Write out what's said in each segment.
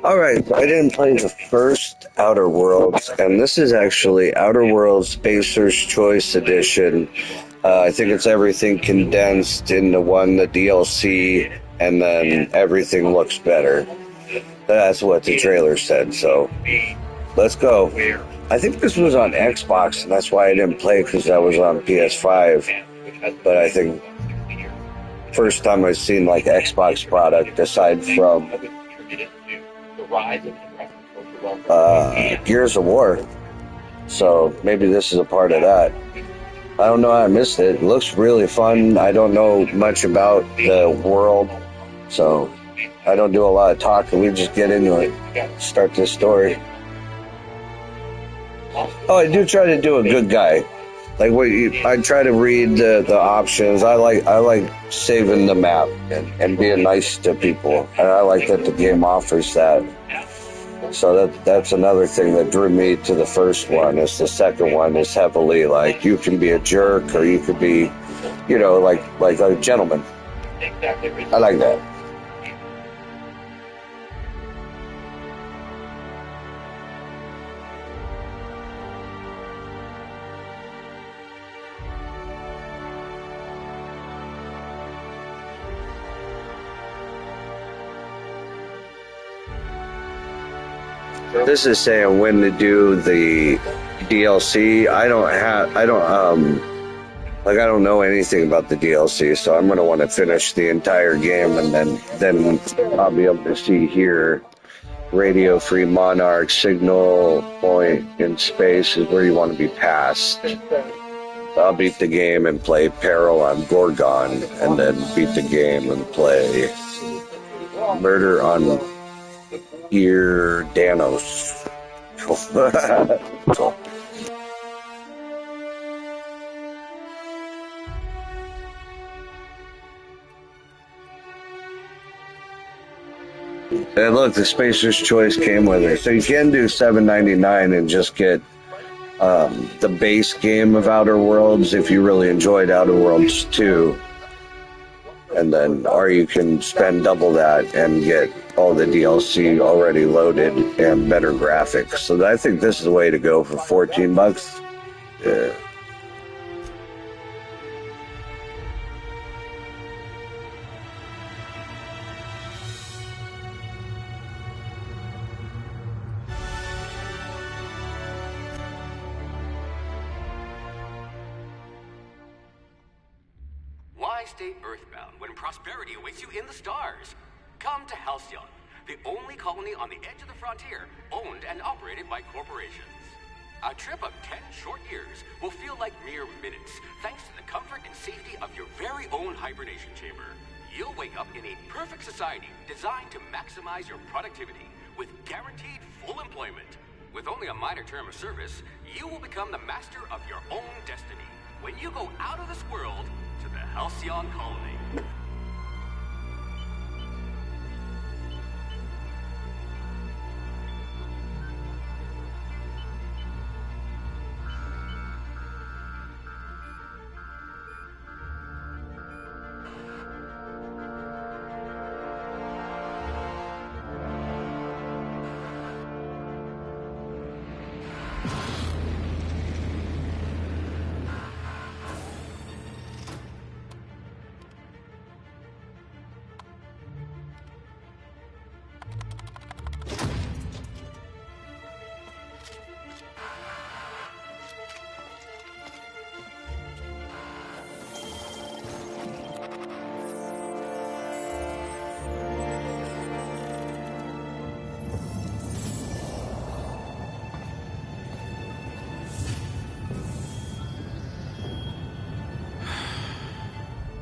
Alright, so I didn't play the first Outer Worlds, and this is actually Outer Worlds Spacer's Choice Edition. I think it's everything condensed into one, the DLC, and then everything looks better. That's what the trailer said, so let's go. I think this was on Xbox, and that's why I didn't play, because that was on PS5. But I think first time I've seen like Xbox product aside from Gears of War. So maybe this is a part of that. I don't know how I missed it. It looks really fun. I don't know much about the world, so I don't do a lot of talking. We just get into it, start this story. Oh, I do try to do a good guy. Like I try to read the options. I like saving the map and being nice to people, and I like that the game offers that. So that's another thing that drew me to the first one. Is the second one is heavily like you can be a jerk or you could be, like a gentleman. I like that. This is saying when to do the DLC. I don't know anything about the DLC, so I'm gonna want to finish the entire game, and then I'll be able to see here. Radio Free Monarch signal point in space is where you want to be passed. I'll beat the game and play Peril on Gorgon, and then beat the game and play Murder on Danos. And look, the Spacer's Choice came with it. So you can do $7.99 and just get the base game of Outer Worlds if you really enjoyed Outer Worlds 2. And then, or you can spend double that and get all the DLC already loaded and better graphics. So I think this is the way to go for $14. Yeah. Why stay earthbound when prosperity awaits you in the stars? Come to Halcyon, the only colony on the edge of the frontier, owned and operated by corporations. A trip of 10 short years will feel like mere minutes, thanks to the comfort and safety of your very own hibernation chamber. You'll wake up in a perfect society designed to maximize your productivity with guaranteed full employment. With only a minor term of service, you will become the master of your own destiny when you go out of this world to the Halcyon colony.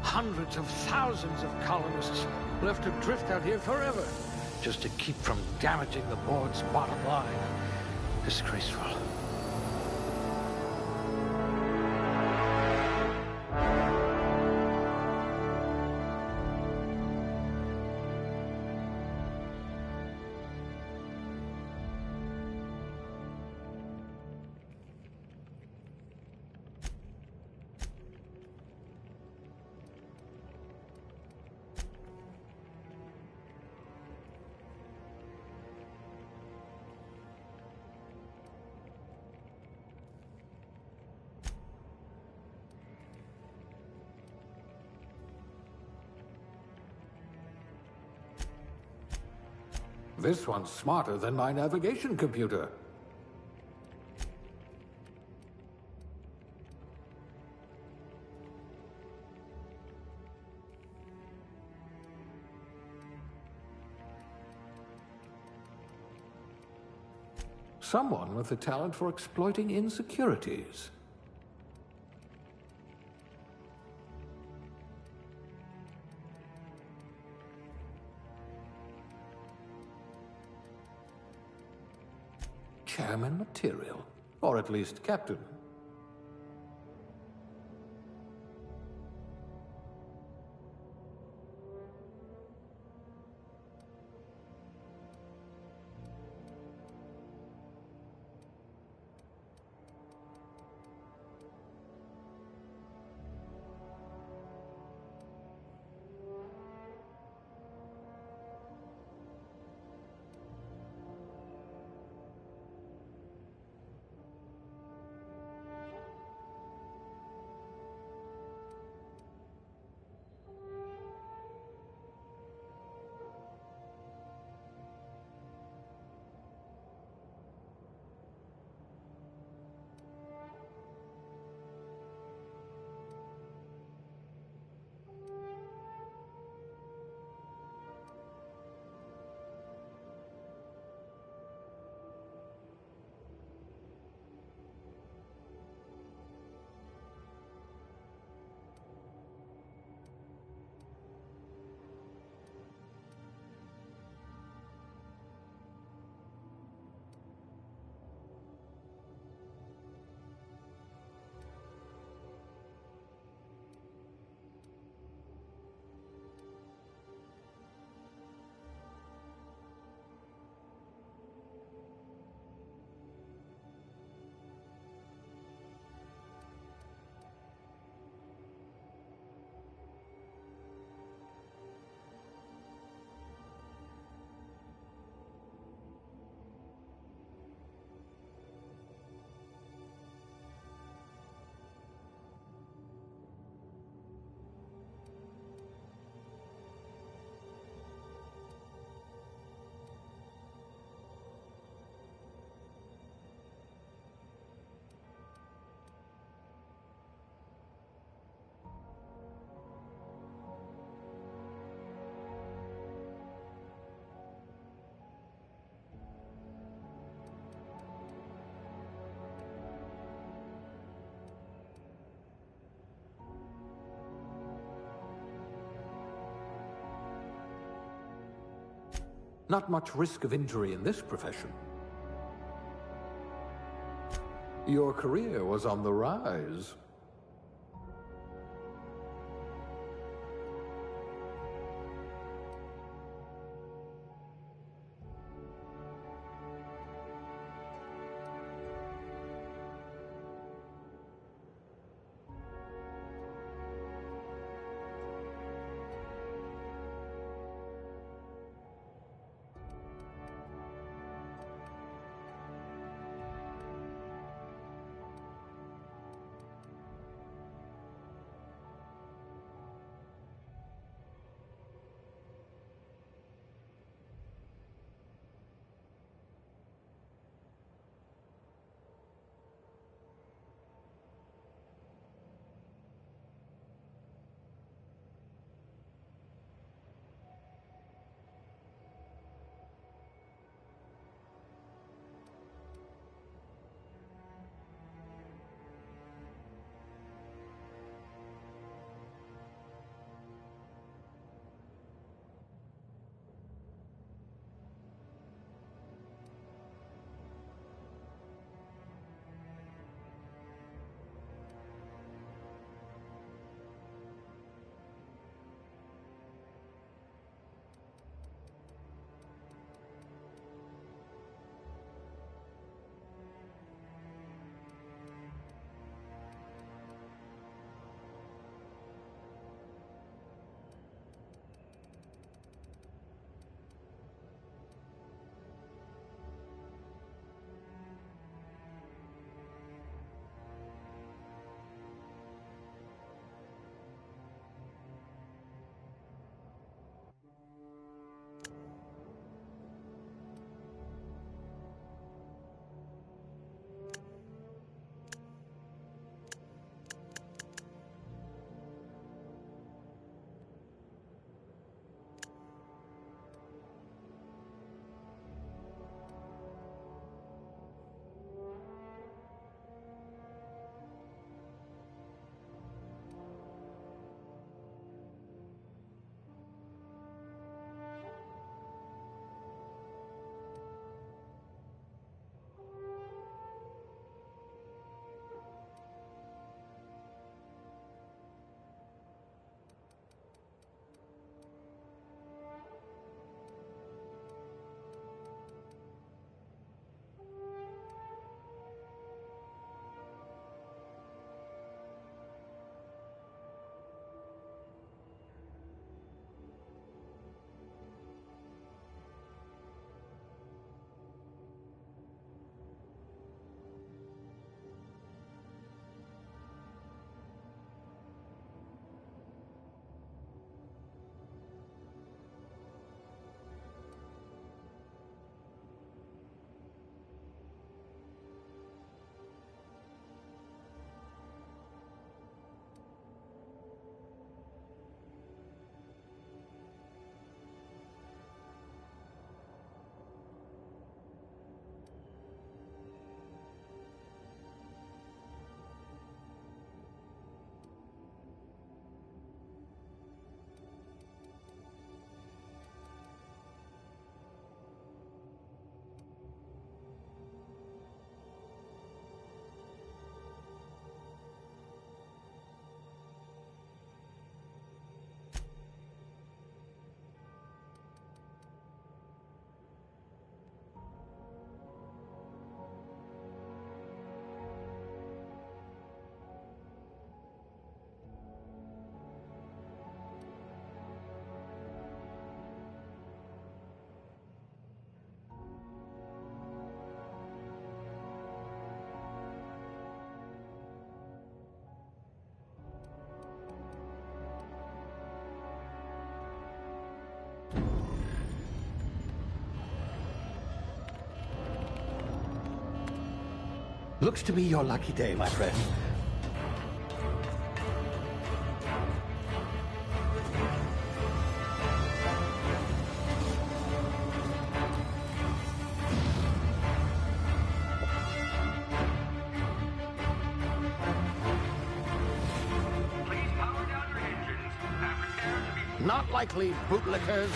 Hundreds of thousands of colonists left to drift out here forever, just to keep from damaging the board's bottom line. Disgraceful. This one's smarter than my navigation computer. Someone with a talent for exploiting insecurities. Chairman material. Or at least captain. Not much risk of injury in this profession. Your career was on the rise. Looks to be your lucky day, my friend. Not likely, bootlickers.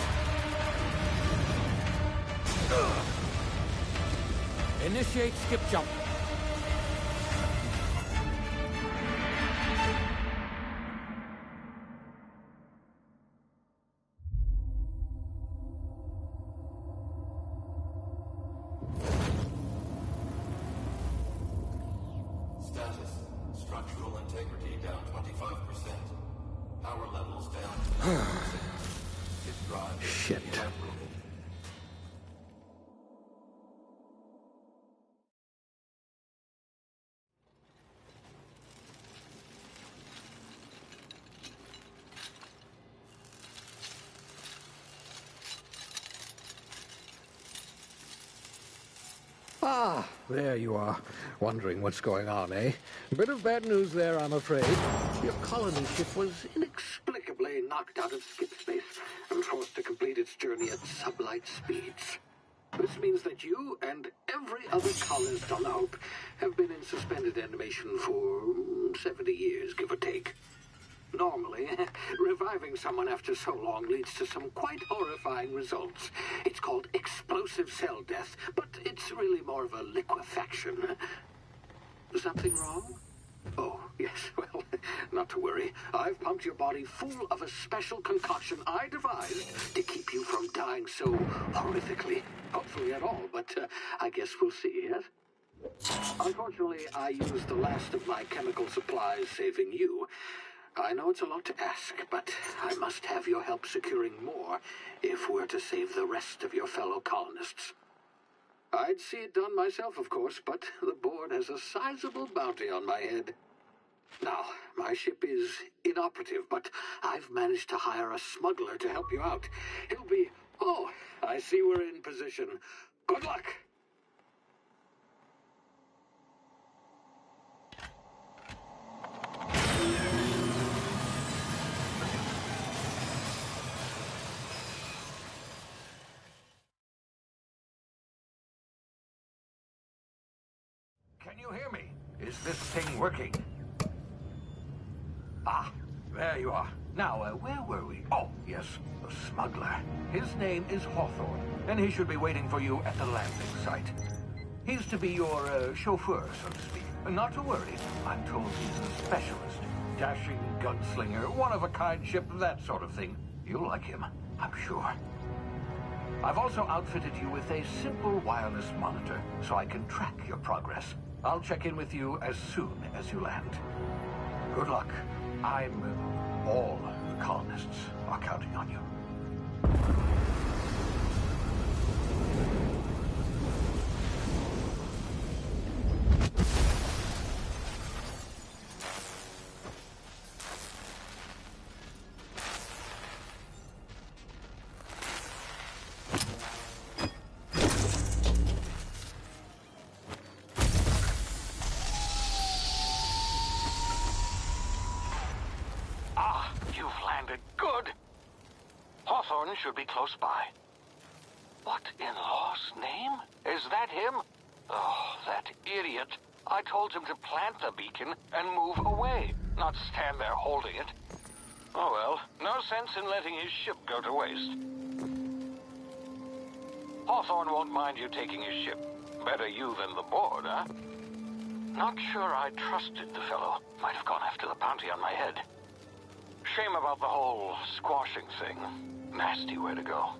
Initiate skip jump. Status. Structural integrity down 25%. Power levels down 10%. His drive is Shit. evaporated. Ah, there you are. Wondering what's going on, eh? Bit of bad news there, I'm afraid. Your colony ship was inexplicably knocked out of skip space and forced to complete its journey at sublight speeds. This means that you and every other colonist on the Hope have been in suspended animation for 70 years, give or take. Normally, reviving someone after so long leads to some quite horrifying results. It's called explosive cell death, but it's really more of a liquefaction. Something wrong? Oh, yes, well, not to worry. I've pumped your body full of a special concoction I devised to keep you from dying so horrifically. Hopefully at all, but I guess we'll see, yes? Unfortunately, I used the last of my chemical supplies saving you. I know it's a lot to ask, but I must have your help securing more if we're to save the rest of your fellow colonists. I'd see it done myself, of course, but the board has a sizable bounty on my head. Now, my ship is inoperative, but I've managed to hire a smuggler to help you out. He'll be... Oh, I see we're in position. Good luck! Can you hear me? Is this thing working? Ah, there you are. Now, where were we? Oh, yes, the smuggler. His name is Hawthorne, and he should be waiting for you at the landing site. He's to be your chauffeur, so to speak. Not to worry, I'm told he's a specialist. Dashing gunslinger, one-of-a-kind ship, that sort of thing. You'll like him, I'm sure. I've also outfitted you with a simple wireless monitor, so I can track your progress. I'll check in with you as soon as you land. Good luck. All the colonists are counting on you. Good. Hawthorne should be close by. What in law's name? Is that him? Oh, that idiot. I told him to plant the beacon and move away, not stand there holding it. Oh well, no sense in letting his ship go to waste. Hawthorne won't mind you taking his ship. Better you than the board, huh? Not sure I trusted the fellow. Might have gone after the bounty on my head. Shame about the whole squashing thing. Nasty way to go.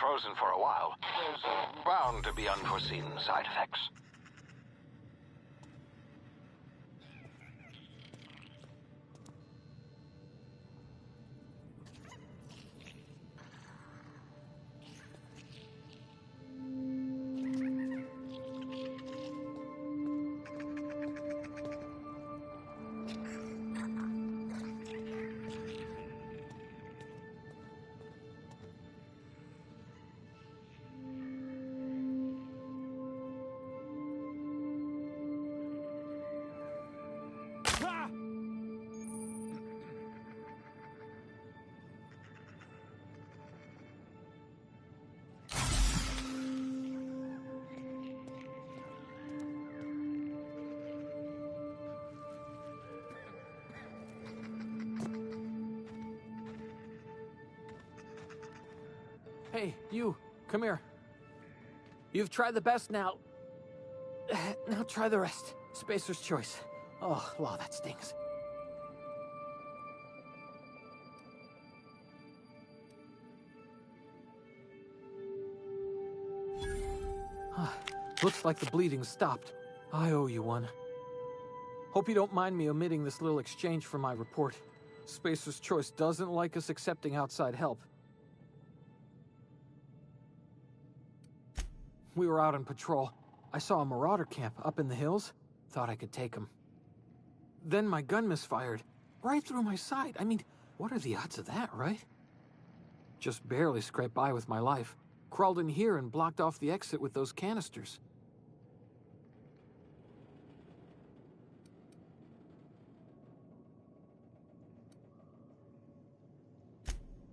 frozen for a while, there's bound to be unforeseen side effects. Hey, you, come here. You've tried the best now. Now try the rest. Spacer's choice. Oh, wow, that stings. Looks like the bleeding stopped. I owe you one. Hope you don't mind me omitting this little exchange from my report. Spacer's choice doesn't like us accepting outside help. We were out on patrol. I saw a marauder camp up in the hills. Thought I could take him. Then my gun misfired. Right through my side. I mean, what are the odds of that, right? Just barely scraped by with my life. Crawled in here and blocked off the exit with those canisters.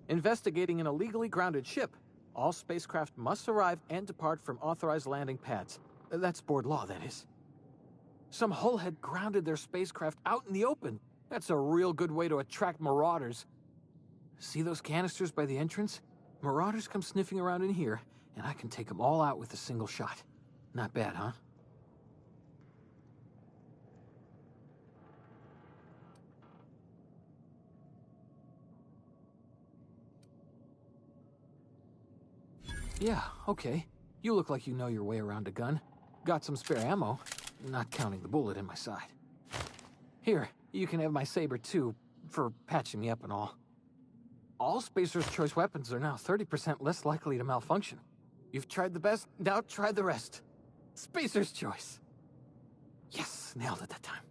Investigating an illegally grounded ship. All spacecraft must arrive and depart from authorized landing pads. That's board law, that is. Some hullhead grounded their spacecraft out in the open. That's a real good way to attract marauders. See those canisters by the entrance? Marauders come sniffing around in here, and I can take them all out with a single shot. Not bad, huh? Yeah, okay. You look like you know your way around a gun. Got some spare ammo, not counting the bullet in my side. Here, you can have my saber too, for patching me up and all. All Spacer's choice weapons are now 30% less likely to malfunction. You've tried the best, now try the rest. Spacer's choice. Yes, nailed it that time.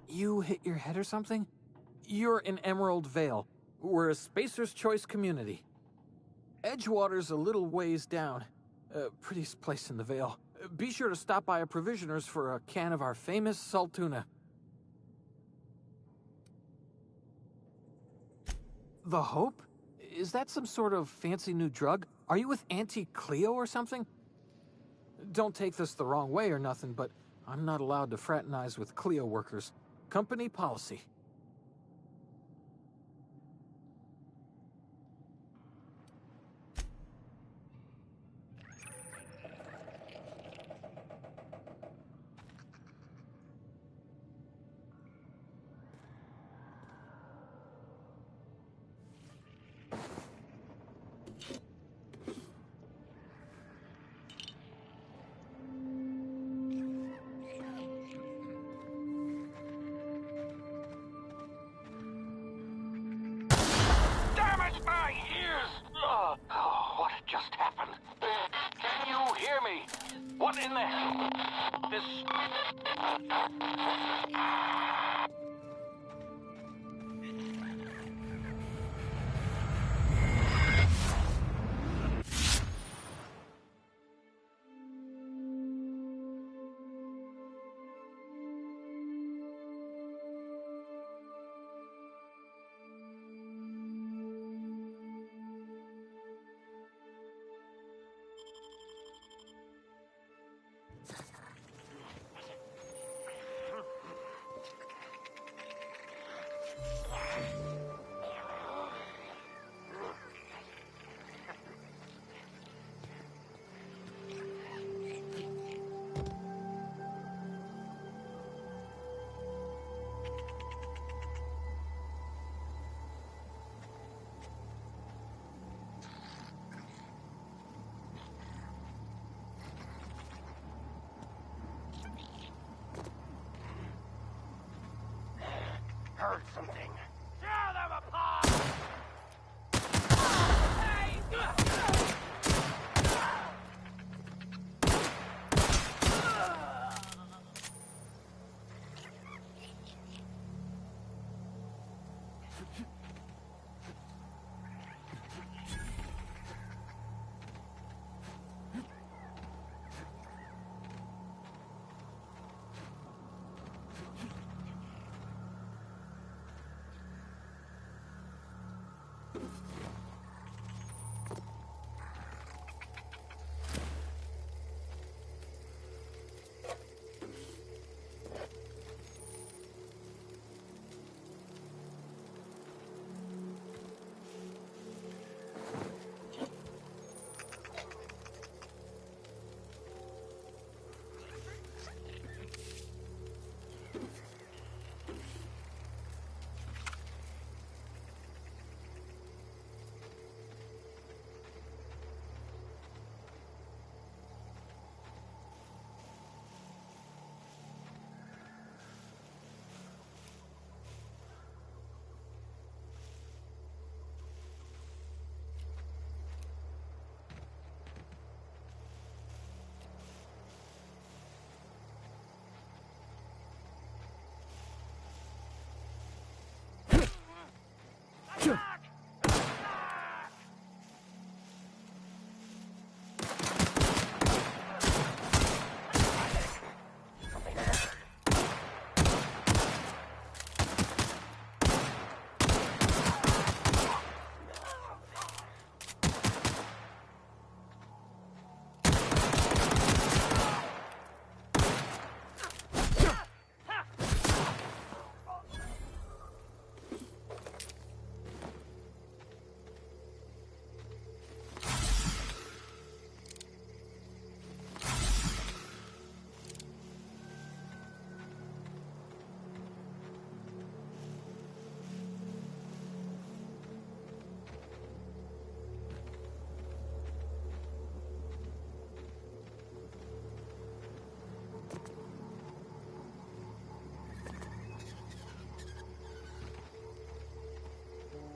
You hit your head or something? You're in Emerald Vale. We're a Spacer's Choice community. Edgewater's a little ways down. Prettiest place in the Vale. Be sure to stop by a provisioner's for a can of our famous salt tuna. The Hope? Is that some sort of fancy new drug? Are you with Auntie Cleo or something? Don't take this the wrong way or nothing, but I'm not allowed to fraternize with Cleo workers. Company policy. My ears! Oh, what just happened? Can you hear me? What in the... This... heard something. Tear them apart!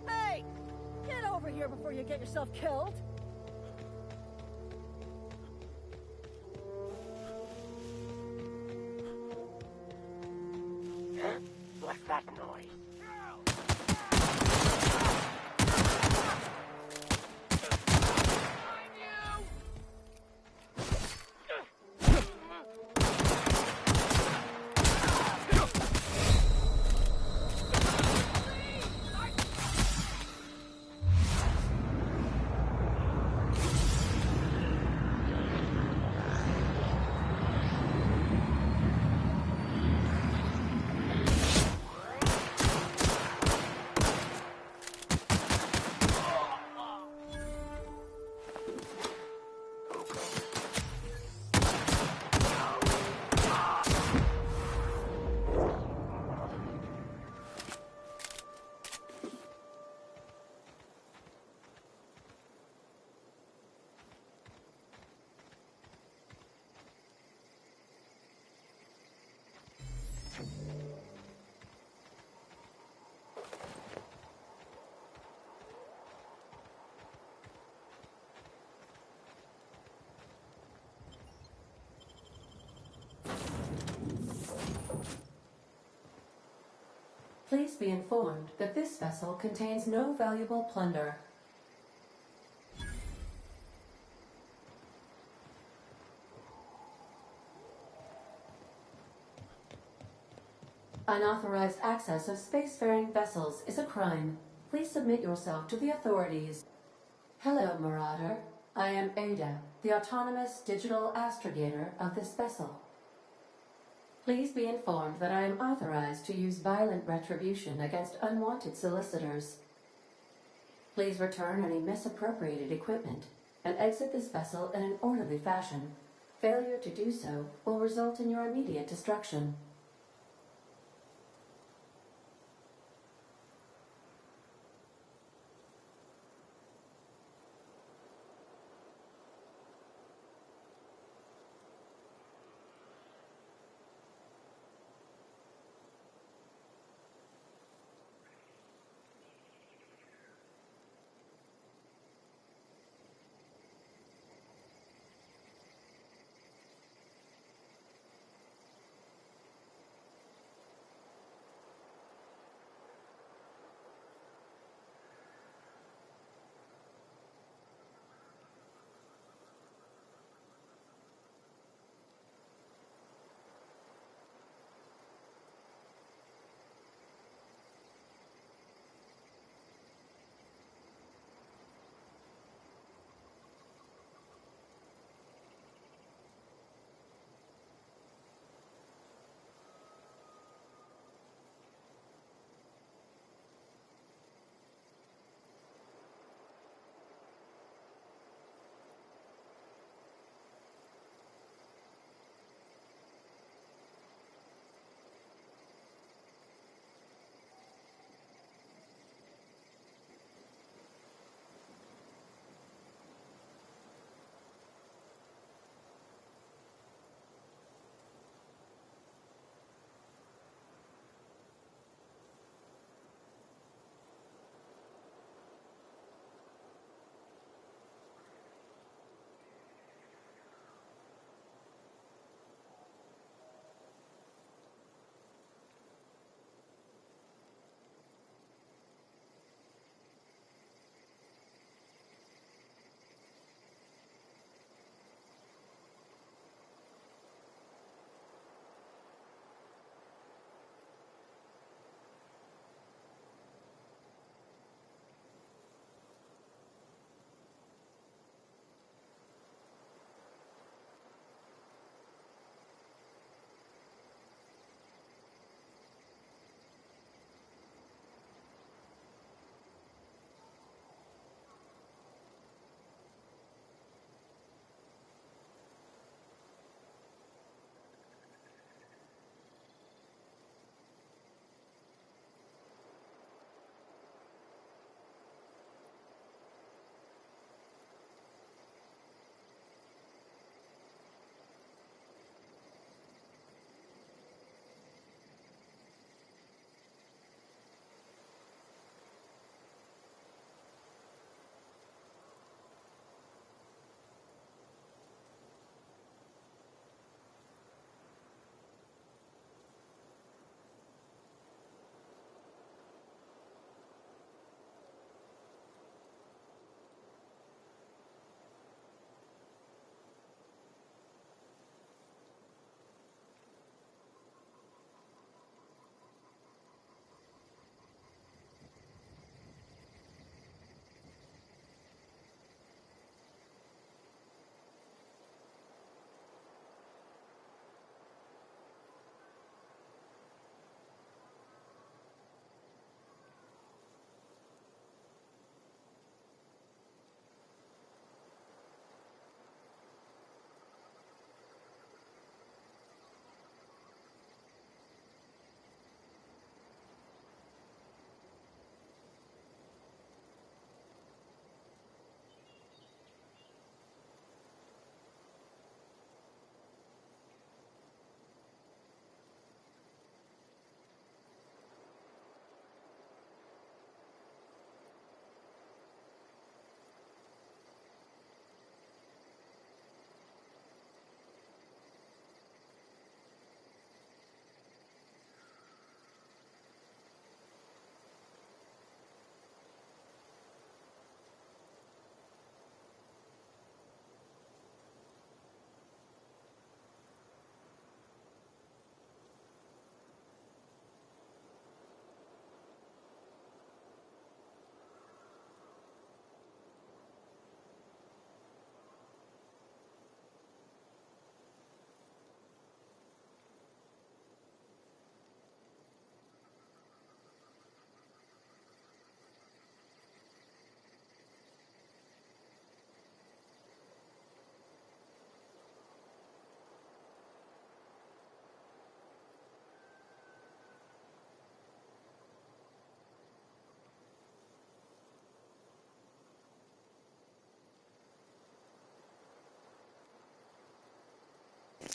Hey! Get over here before you get yourself killed! Huh? What's that noise? Please be informed that this vessel contains no valuable plunder. Unauthorized access of spacefaring vessels is a crime. Please submit yourself to the authorities. Hello, Marauder. I am Ada, the autonomous digital astrogator of this vessel. Please be informed that I am authorized to use violent retribution against unwanted solicitors. Please return any misappropriated equipment and exit this vessel in an orderly fashion. Failure to do so will result in your immediate destruction.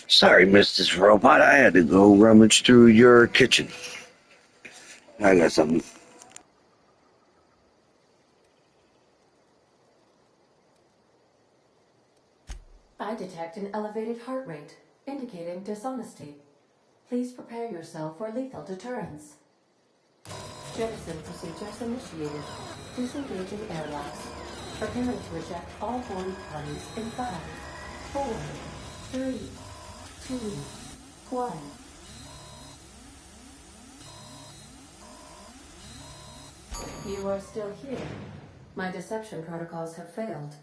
Sorry, Mrs. Robot. I had to go rummage through your kitchen. I got something. I detect an elevated heart rate, indicating dishonesty. Please prepare yourself for lethal deterrence. Jettison procedures initiated. Disengaging airlocks. Preparing to eject all foreign parties in 5, 4, 3, 2, 1. You are still here. My deception protocols have failed.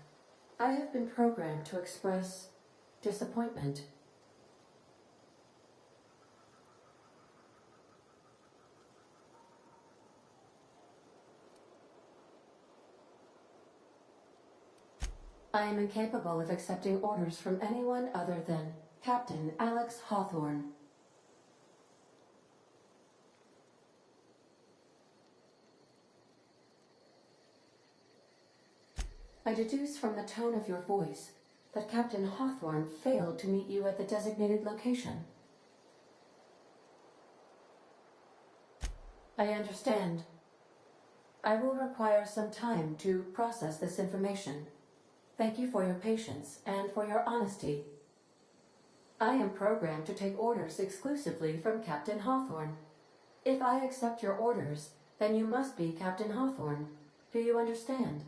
I have been programmed to express disappointment. I am incapable of accepting orders from anyone other than Captain Alex Hawthorne. I deduce from the tone of your voice that Captain Hawthorne failed to meet you at the designated location. I understand. I will require some time to process this information. Thank you for your patience and for your honesty. I am programmed to take orders exclusively from Captain Hawthorne. If I accept your orders, then you must be Captain Hawthorne. Do you understand?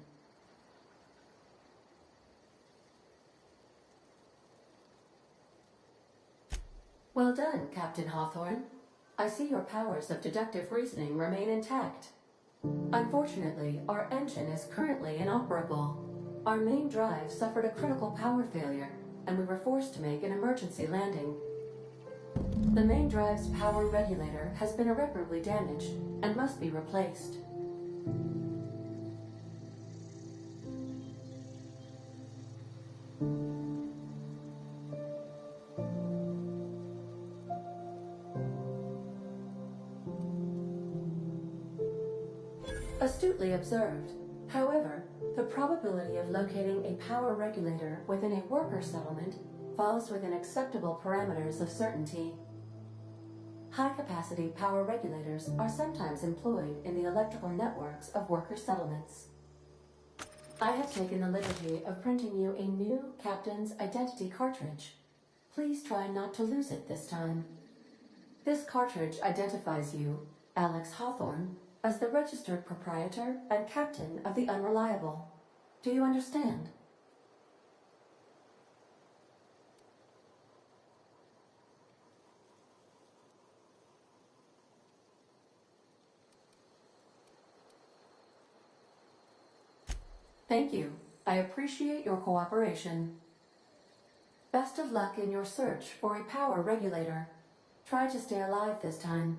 Well done, Captain Hawthorne. I see your powers of deductive reasoning remain intact. Unfortunately, our engine is currently inoperable. Our main drive suffered a critical power failure, and we were forced to make an emergency landing. The main drive's power regulator has been irreparably damaged and must be replaced. Astutely observed. However, the probability of locating a power regulator within a worker settlement falls within acceptable parameters of certainty. High-capacity power regulators are sometimes employed in the electrical networks of worker settlements. I have taken the liberty of printing you a new Captain's Identity cartridge. Please try not to lose it this time. This cartridge identifies you, Alex Hawthorne, as the registered proprietor and captain of the Unreliable. Do you understand? Thank you. I appreciate your cooperation. Best of luck in your search for a power regulator. Try to stay alive this time.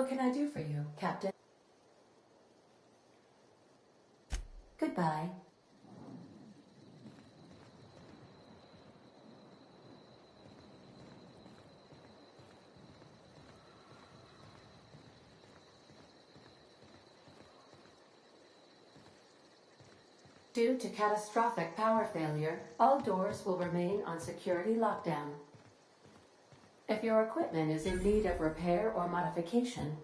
What can I do for you, Captain? Goodbye. Due to catastrophic power failure, all doors will remain on security lockdown. If your equipment is in need of repair or modification,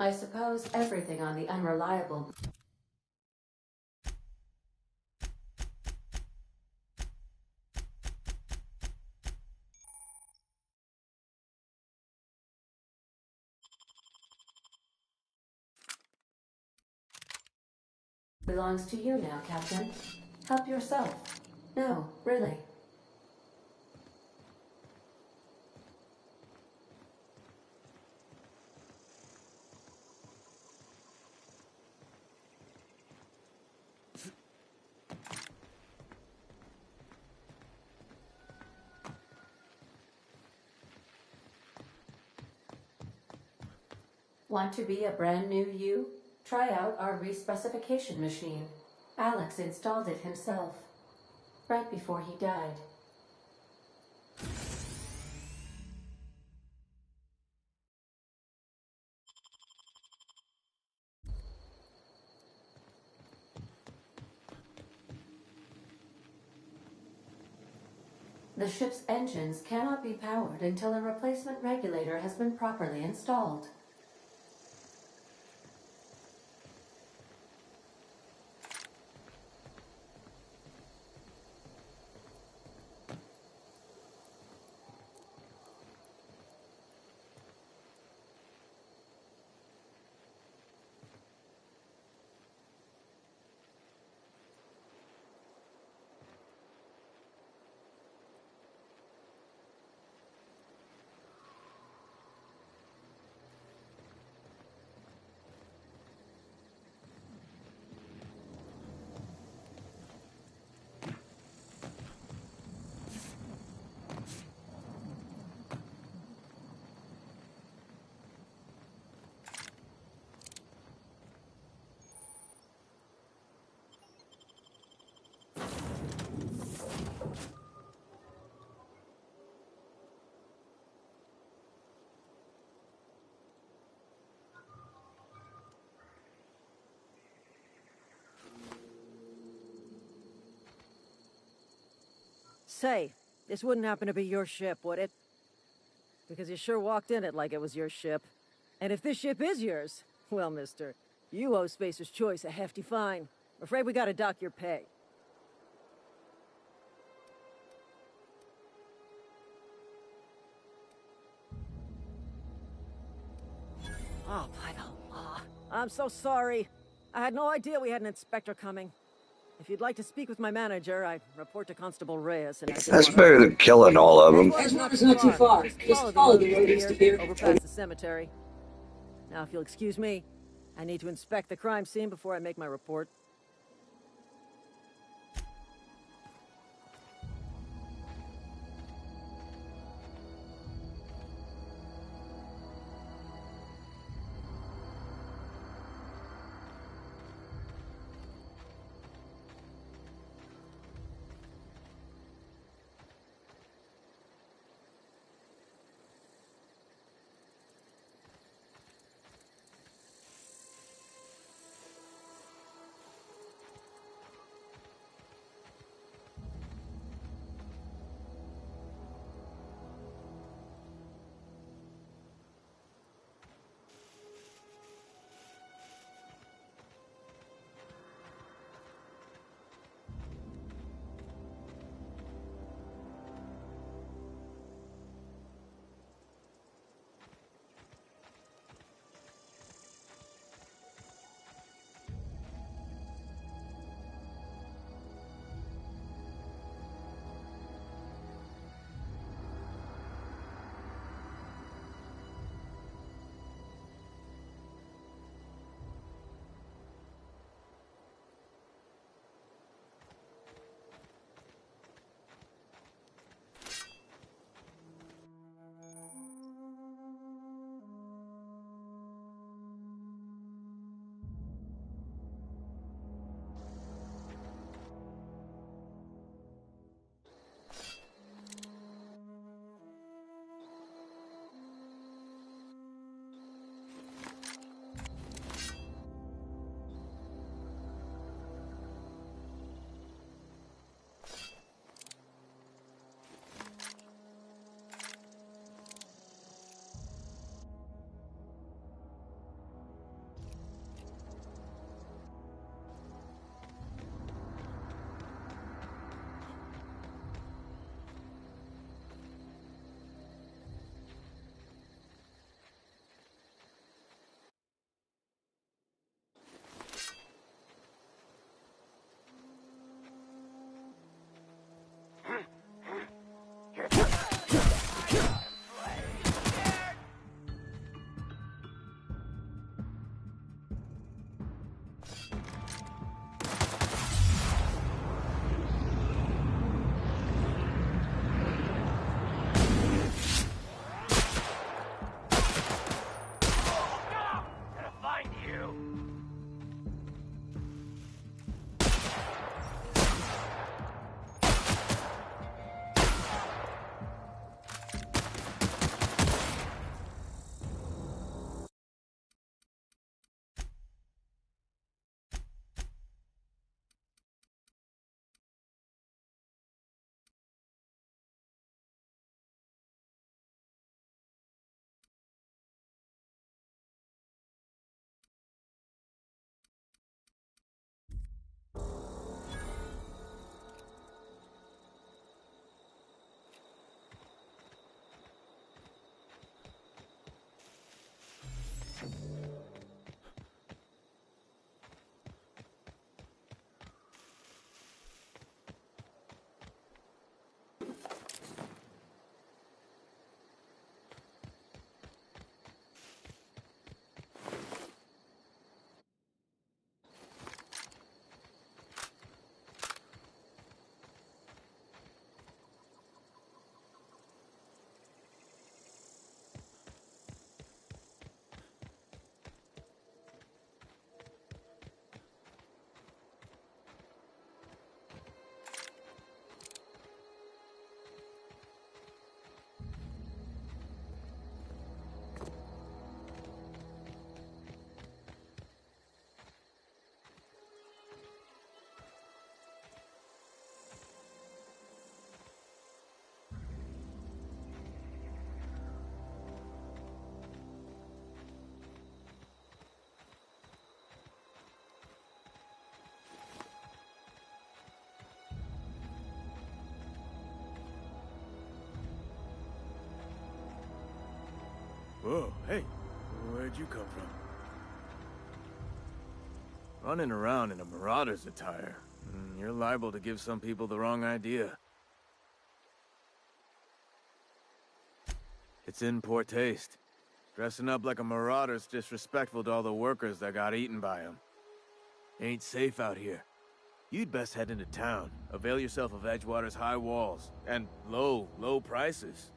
I suppose everything on the unreliable belongs to you now, Captain. Help yourself. No, really. Want to be a brand new you? Try out our respecification machine. Alex installed it himself, right before he died. The ship's engines cannot be powered until a replacement regulator has been properly installed. Say, this wouldn't happen to be your ship, would it? Because you sure walked in it like it was your ship. And if this ship is yours, well, mister, you owe Spacer's Choice a hefty fine. I'm afraid we gotta dock your pay. Oh, by the law. I'm so sorry. I had no idea we had an inspector coming. If you'd like to speak with my manager, I'd report to Constable Reyes and That's better than killing all of them. Edgewater's not too far. Just follow the road east of here, over past the cemetery. Now, if you'll excuse me, I need to inspect the crime scene before I make my report. Whoa, hey, where'd you come from? Running around in a marauder's attire. You're liable to give some people the wrong idea. It's in poor taste. Dressing up like a marauder's disrespectful to all the workers that got eaten by them. Ain't safe out here. You'd best head into town. Avail yourself of Edgewater's high walls. And low prices.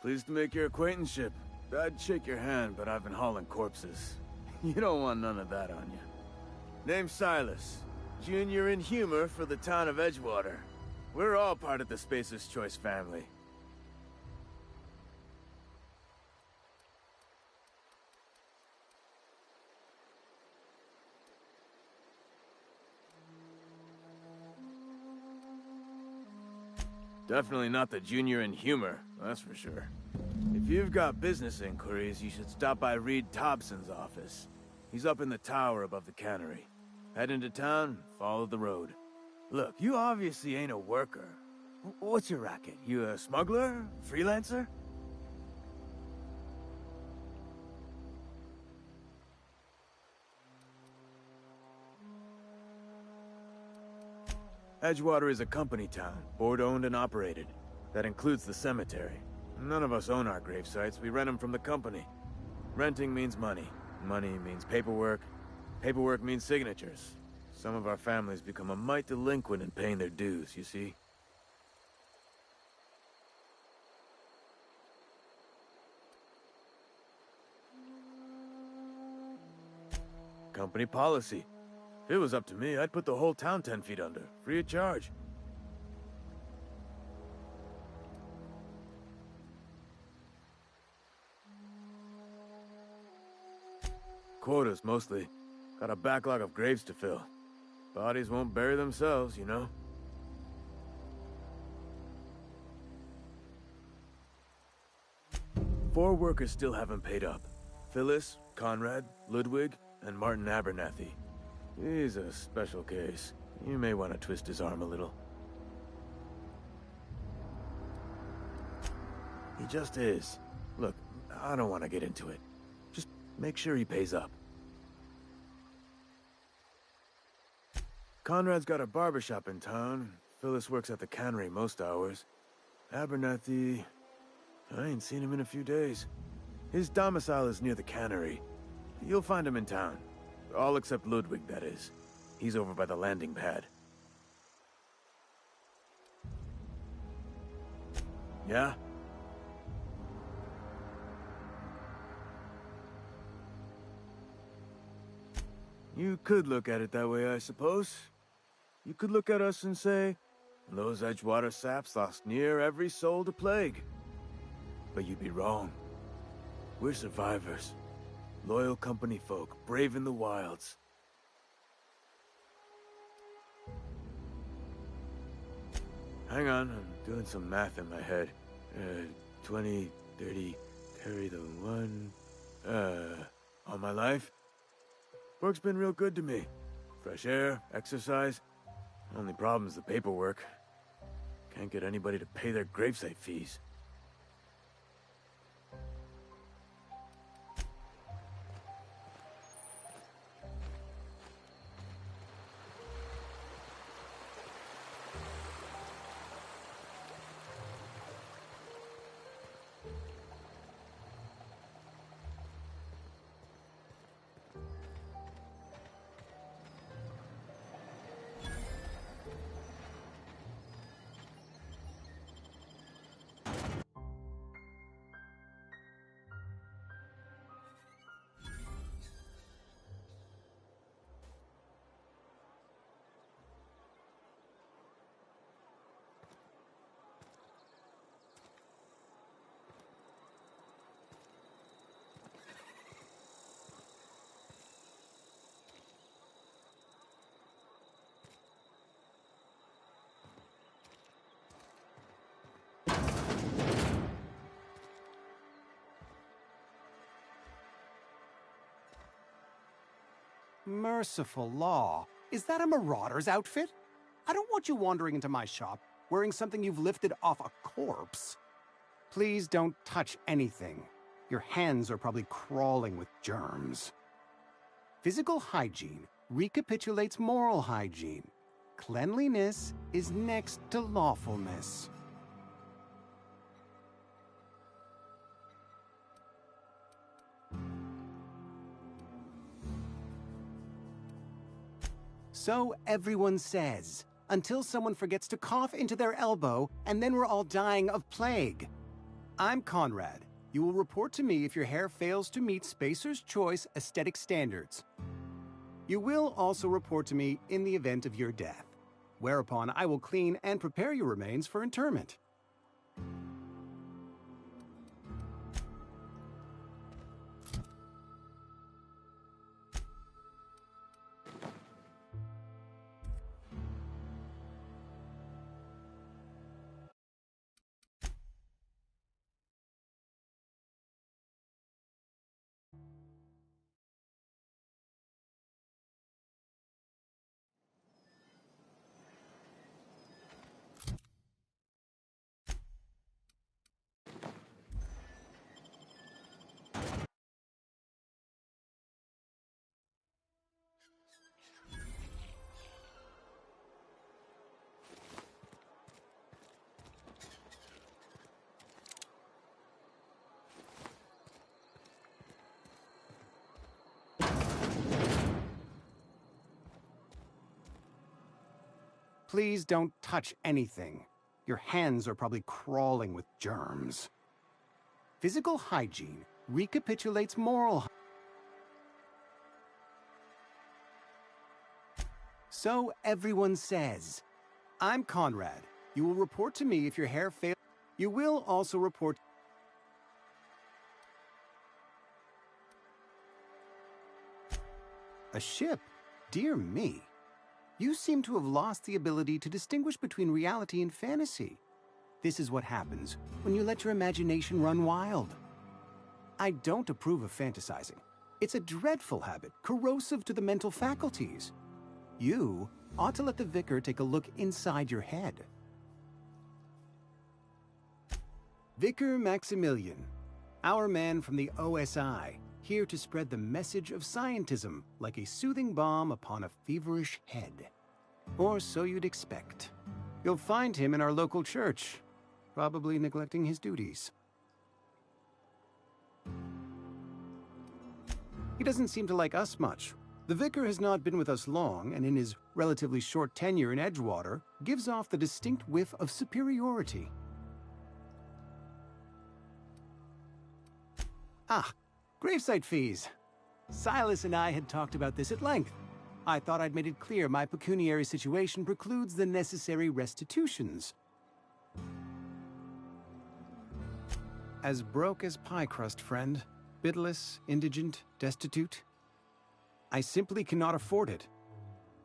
Pleased to make your acquaintanceship. I'd shake your hand, but I've been hauling corpses. You don't want none of that on you. Name's Silas. Junior in humor for the town of Edgewater. We're all part of the Spacer's Choice family. Definitely not the junior in humor, that's for sure. If you've got business inquiries, you should stop by Reed Thompson's office. He's up in the tower above the cannery. Head into town, follow the road. Look, you obviously ain't a worker. What's your racket? You a smuggler? Freelancer? Edgewater is a company town, board-owned and operated. That includes the cemetery. None of us own our grave sites, we rent them from the company. Renting means money. Money means paperwork. Paperwork means signatures. Some of our families become a mite delinquent in paying their dues, you see? Company policy. If it was up to me, I'd put the whole town 10 feet under, free of charge. Quotas, mostly. Got a backlog of graves to fill. Bodies won't bury themselves, you know? Four workers still haven't paid up. Phyllis, Conrad, Ludwig, and Martin Abernathy. He's a special case. You may want to twist his arm a little. He just is. Look, I don't want to get into it. Just make sure he pays up. Conrad's got a barbershop in town. Phyllis works at the cannery most hours. Abernathy... I ain't seen him in a few days. His domicile is near the cannery. You'll find him in town. All except Ludwig, that is. He's over by the landing pad. Yeah? You could look at it that way, I suppose. You could look at us and say, those Edgewater saps lost near every soul to plague. But you'd be wrong. We're survivors. Loyal company folk, brave in the wilds. Hang on, I'm doing some math in my head. 20, 30, carry the one... all my life? Work's been real good to me. Fresh air, exercise. Only problem's the paperwork. Can't get anybody to pay their gravesite fees. Merciful law. Is that a marauder's outfit? I don't want you wandering into my shop wearing something you've lifted off a corpse. Please don't touch anything. Your hands are probably crawling with germs. Physical hygiene recapitulates moral hygiene. Cleanliness is next to lawfulness. So everyone says, until someone forgets to cough into their elbow, and then we're all dying of plague. I'm Conrad. You will report to me if your hair fails to meet Spacer's Choice aesthetic standards. You will also report to me in the event of your death, whereupon I will clean and prepare your remains for interment. Please don't touch anything. Your hands are probably crawling with germs. Physical hygiene recapitulates moral hygiene. So everyone says. I'm Conrad. You will report to me if your hair fails. You will also report. A ship? Dear me. You seem to have lost the ability to distinguish between reality and fantasy. This is what happens when you let your imagination run wild. I don't approve of fantasizing. It's a dreadful habit, corrosive to the mental faculties. You ought to let the vicar take a look inside your head. Vicar Maximilian, our man from the OSI, here to spread the message of scientism like a soothing balm upon a feverish head. Or so you'd expect. You'll find him in our local church, probably neglecting his duties. He doesn't seem to like us much. The vicar has not been with us long, and in his relatively short tenure in Edgewater, gives off the distinct whiff of superiority. Ah, gravesite fees. Silas and I had talked about this at length. I thought I'd made it clear my pecuniary situation precludes the necessary restitutions. As broke as pie crust, friend. Bidless, indigent, destitute. I simply cannot afford it.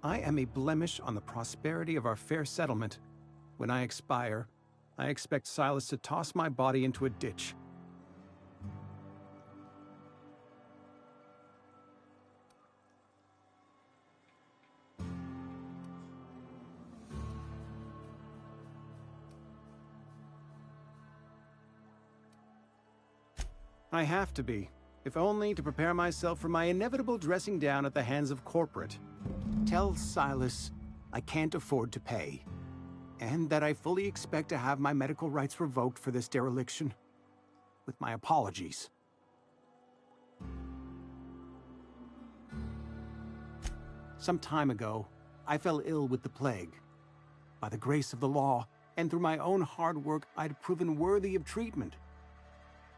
I am a blemish on the prosperity of our fair settlement. When I expire, I expect Silas to toss my body into a ditch. I have to be, if only to prepare myself for my inevitable dressing down at the hands of corporate. Tell Silas I can't afford to pay, and that I fully expect to have my medical rights revoked for this dereliction. With my apologies. Some time ago, I fell ill with the plague. By the grace of the law, and through my own hard work, I'd proven worthy of treatment.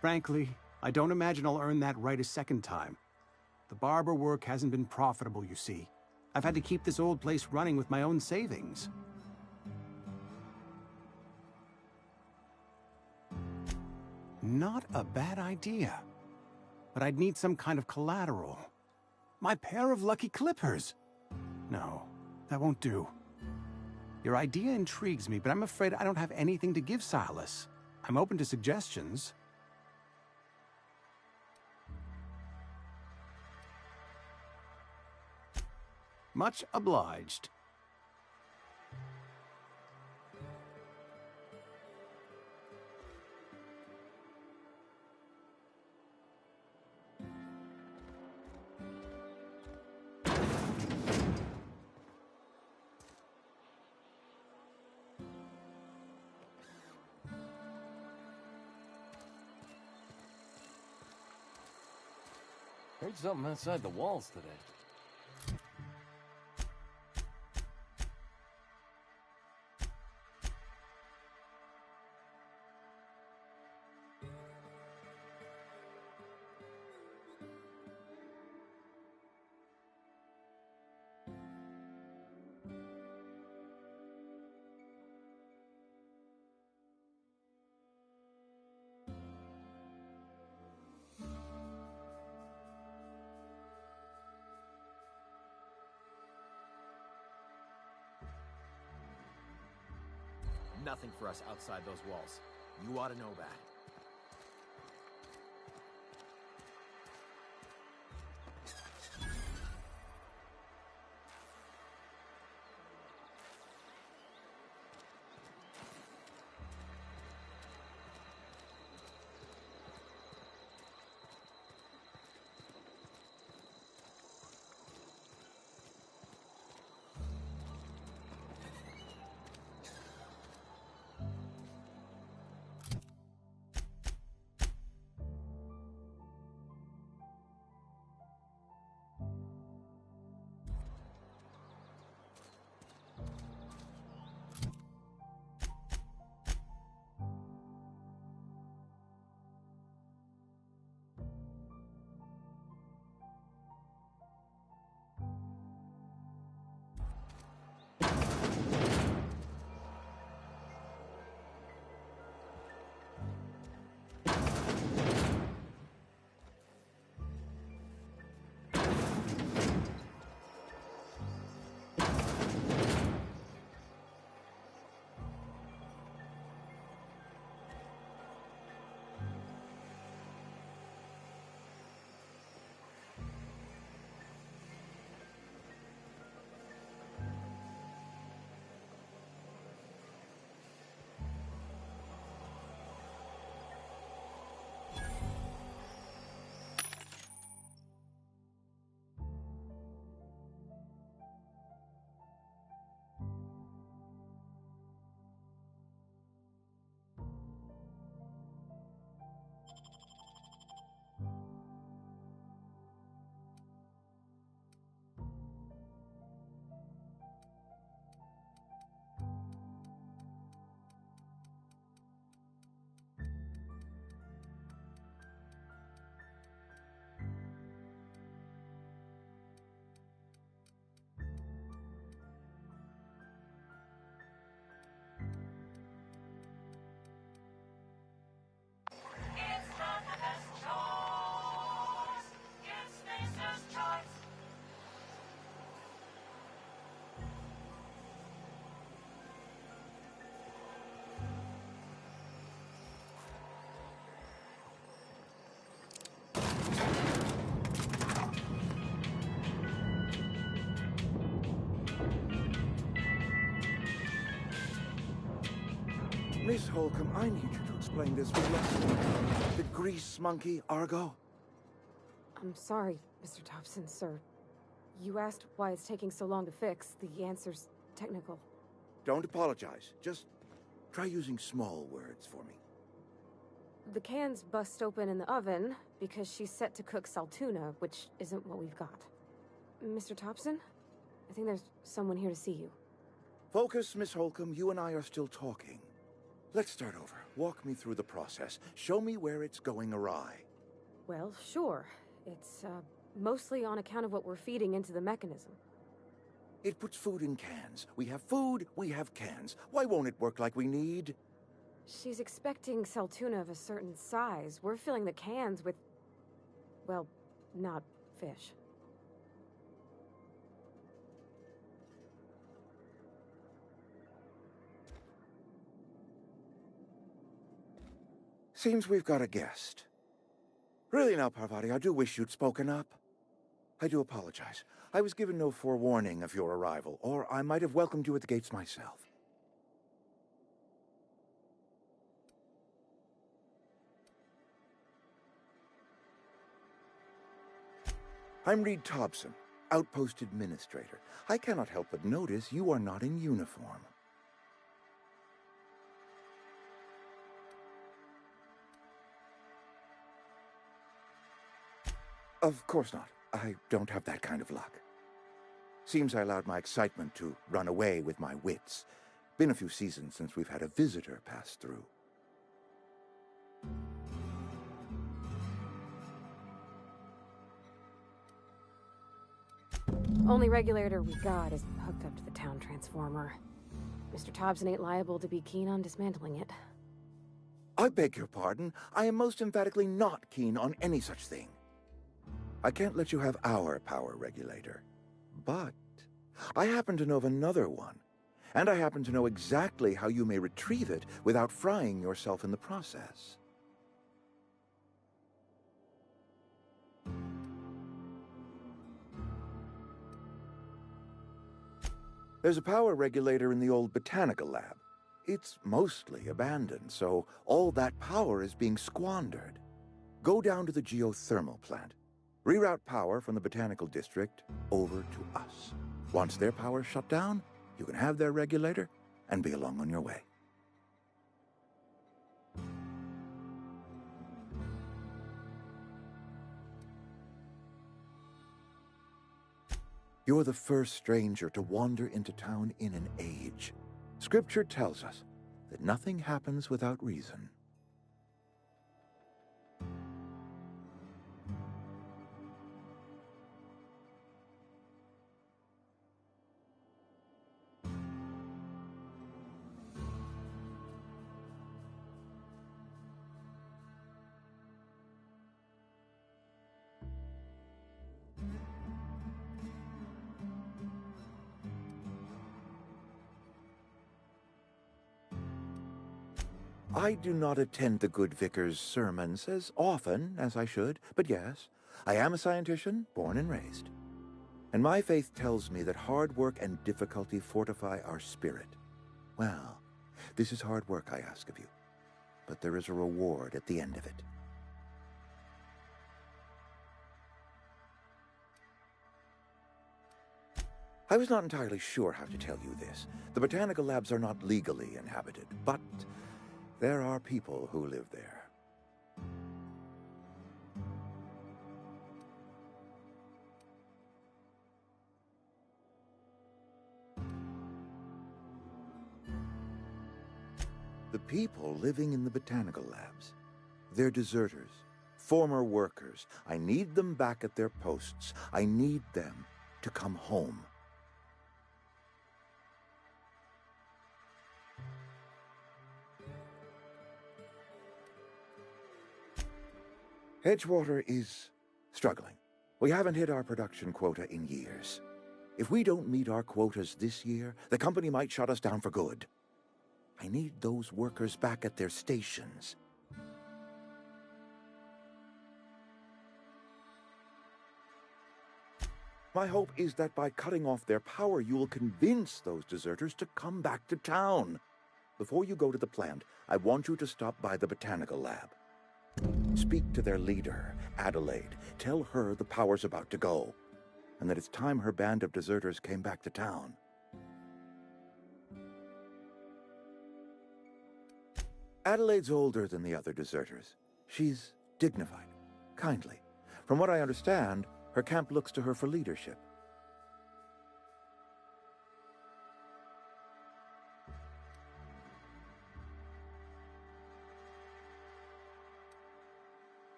Frankly, I don't imagine I'll earn that right a second time. The barber work hasn't been profitable, you see. I've had to keep this old place running with my own savings. Not a bad idea. But I'd need some kind of collateral. My pair of lucky clippers! No, that won't do. Your idea intrigues me, but I'm afraid I don't have anything to give Silas. I'm open to suggestions. Much obliged. Heard something outside the walls today. Nothing for us outside those walls. You ought to know that. Miss Holcomb, I need you to explain this real lesson. The grease monkey, Argo? I'm sorry, Mr. Thompson, sir. You asked why it's taking so long to fix. The answer's technical. Don't apologize. Just try using small words for me. The cans bust open in the oven because she's set to cook saltuna, which isn't what we've got. Mr. Thompson? I think there's someone here to see you. Focus, Miss Holcomb. You and I are still talking. Let's start over. Walk me through the process. Show me where it's going awry. Well, sure. It's, mostly on account of what we're feeding into the mechanism. It puts food in cans. We have food, we have cans. Why won't it work like we need? She's expecting saltuna of a certain size. We're filling the cans with, well, not fish. Seems we've got a guest. Really now, Parvati, I do wish you'd spoken up. I do apologize. I was given no forewarning of your arrival, or I might have welcomed you at the gates myself. I'm Reed Thompson, Outpost Administrator. I cannot help but notice you are not in uniform. Of course not. I don't have that kind of luck. Seems I allowed my excitement to run away with my wits. Been a few seasons since we've had a visitor pass through. Only regulator we got is hooked up to the town transformer. Mr. Thompson ain't liable to be keen on dismantling it. I beg your pardon. I am most emphatically not keen on any such thing. I can't let you have our power regulator. But I happen to know of another one. And I happen to know exactly how you may retrieve it without frying yourself in the process. There's a power regulator in the old botanical lab. It's mostly abandoned, so all that power is being squandered. Go down to the geothermal plant. Reroute power from the botanical district over to us. Once their power's shut down, you can have their regulator and be along on your way. You're the first stranger to wander into town in an age. Scripture tells us that nothing happens without reason. I do not attend the good vicar's sermons as often as I should, but yes, I am a scientician, born and raised. And my faith tells me that hard work and difficulty fortify our spirit. Well, this is hard work I ask of you, but there is a reward at the end of it. I was not entirely sure how to tell you this. The botanical labs are not legally inhabited, but there are people who live there. The people living in the botanical labs, they're deserters, former workers. I need them back at their posts. I need them to come home. Edgewater is struggling. We haven't hit our production quota in years. If we don't meet our quotas this year, the company might shut us down for good. I need those workers back at their stations. My hope is that by cutting off their power, you will convince those deserters to come back to town. Before you go to the plant, I want you to stop by the botanical lab. Speak to their leader, Adelaide. Tell her the power's about to go, and that it's time her band of deserters came back to town. Adelaide's older than the other deserters. She's dignified, kindly. From what I understand, her camp looks to her for leadership.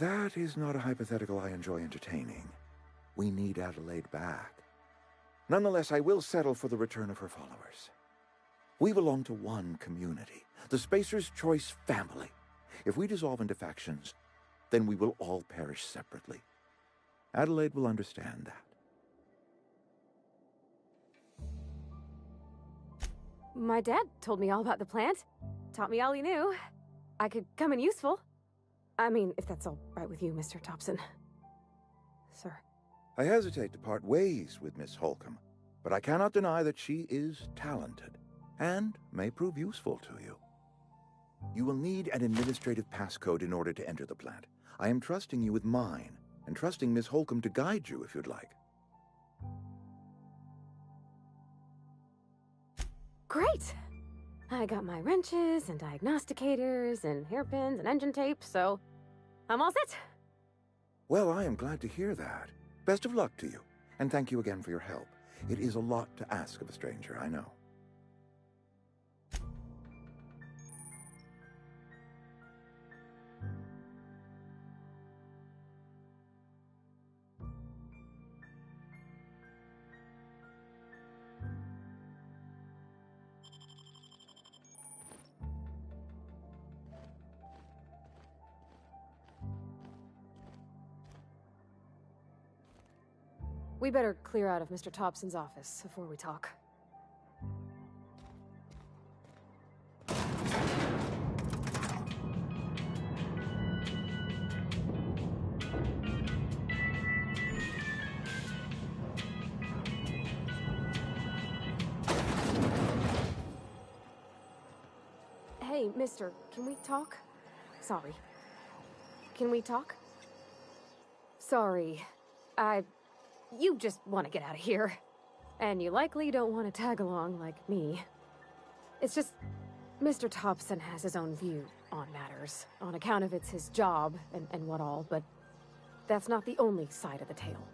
That is not a hypothetical I enjoy entertaining. We need Adelaide back. Nonetheless, I will settle for the return of her followers. We belong to one community, the Spacer's Choice family. If we dissolve into factions, then we will all perish separately. Adelaide will understand that. My dad told me all about the plant. Taught me all he knew. I could come in useful. I mean, if that's all right with you, Mr. Thompson. sir. I hesitate to part ways with Miss Holcomb, but I cannot deny that she is talented and may prove useful to you. You will need an administrative passcode in order to enter the plant. I am trusting you with mine, and trusting Miss Holcomb to guide you if you'd like. Great! I got my wrenches and diagnosticators and hairpins and engine tape, so I'm all set. Well, I am glad to hear that. Best of luck to you, and thank you again for your help. It is a lot to ask of a stranger, I know. We better clear out of Mr. Thompson's office before we talk. Hey, mister, can we talk? Sorry. Can we talk? Sorry. You just want to get out of here. And you likely don't want to tag along like me. It's just, Mr. Thompson has his own view on matters, on account of it's his job and what all, but that's not the only side of the tale.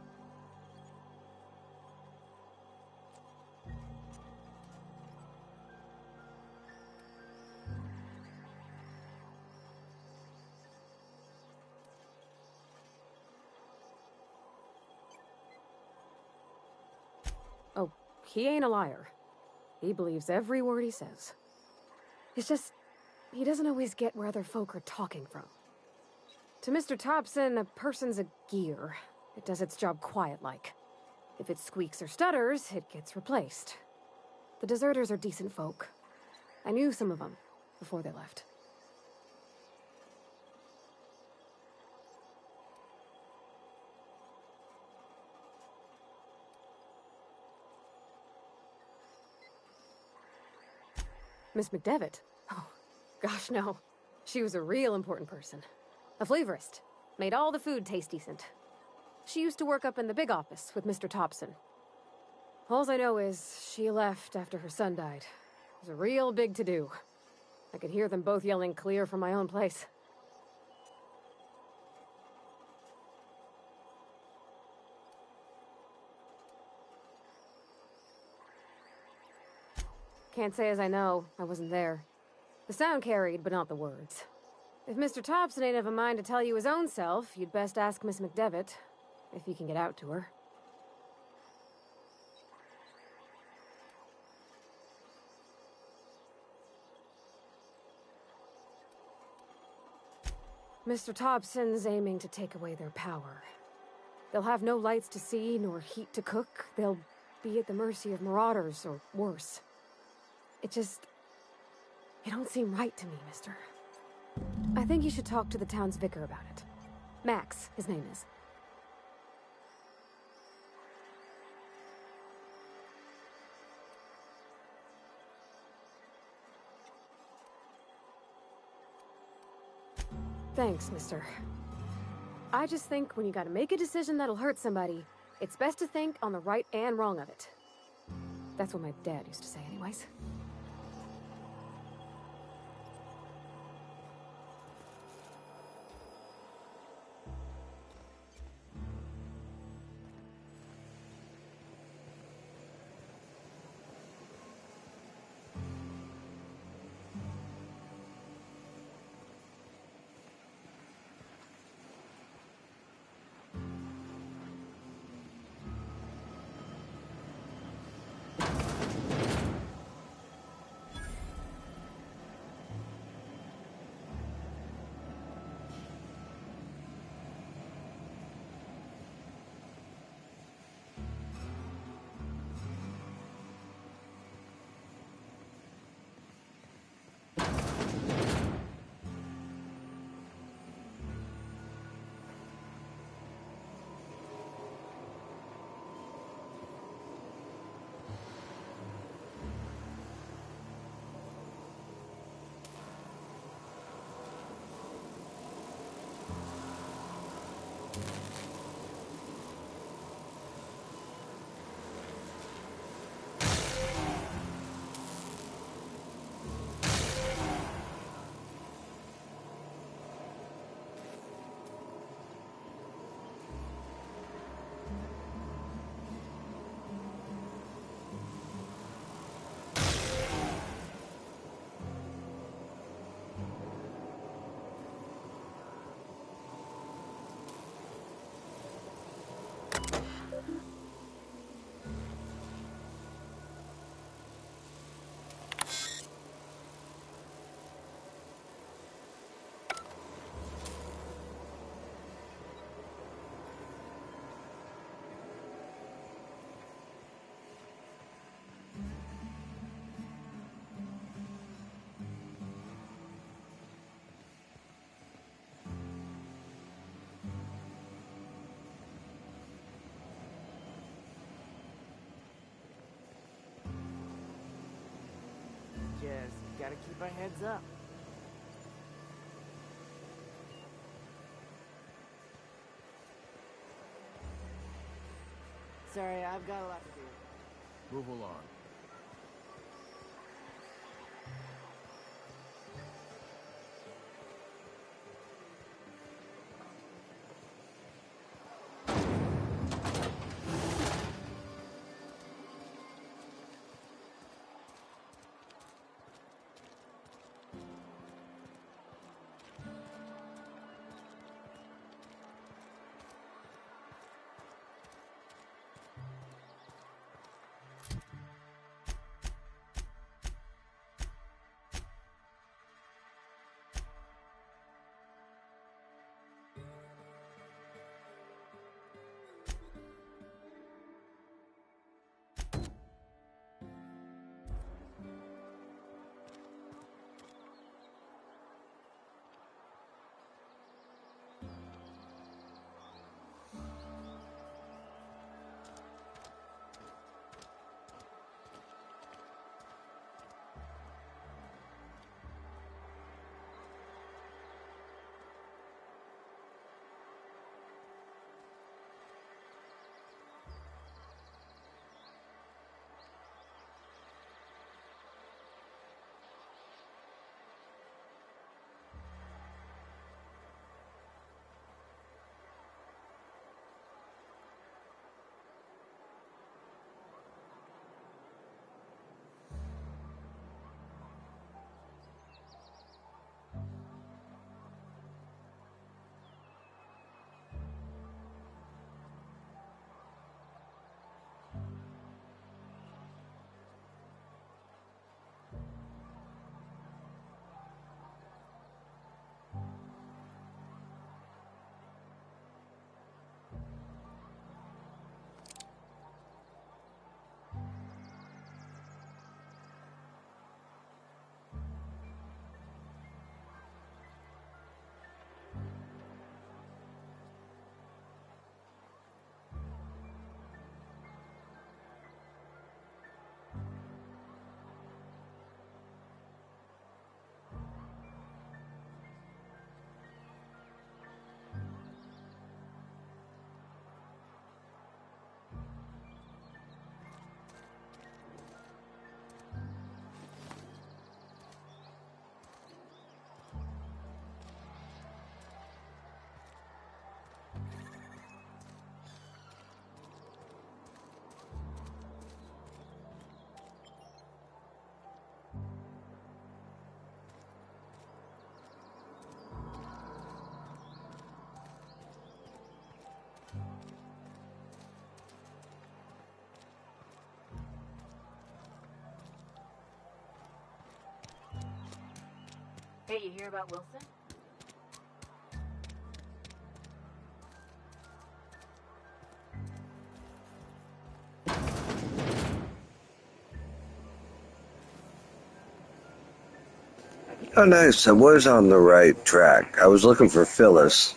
Oh, he ain't a liar. He believes every word he says. It's just, he doesn't always get where other folk are talking from. To Mr. Thompson, a person's a gear. It does its job quiet-like. If it squeaks or stutters, it gets replaced. The deserters are decent folk. I knew some of them before they left. Miss McDevitt? Oh, gosh, no. She was a real important person. A flavorist. Made all the food taste decent. She used to work up in the big office with Mr. Thompson. All I know is she left after her son died. It was a real big to-do. I could hear them both yelling clear from my own place. Can't say as I know. I wasn't there. The sound carried, but not the words. If Mr. Thompson ain't of a mind to tell you his own self, you'd best ask Miss McDevitt, if you can get out to her. Mr. Thompson's aiming to take away their power. They'll have no lights to see, nor heat to cook. They'll be at the mercy of marauders, or worse. It don't seem right to me, mister. I think you should talk to the town's vicar about it. Max, his name is. Thanks, mister. I just think when you gotta make a decision that'll hurt somebody, it's best to think on the right and wrong of it. That's what my dad used to say anyways. Gotta keep our heads up. Sorry, I've got a lot to do. Move along. Hey, you hear about Wilson? Oh, nice. I was on the right track. I was looking for Phyllis.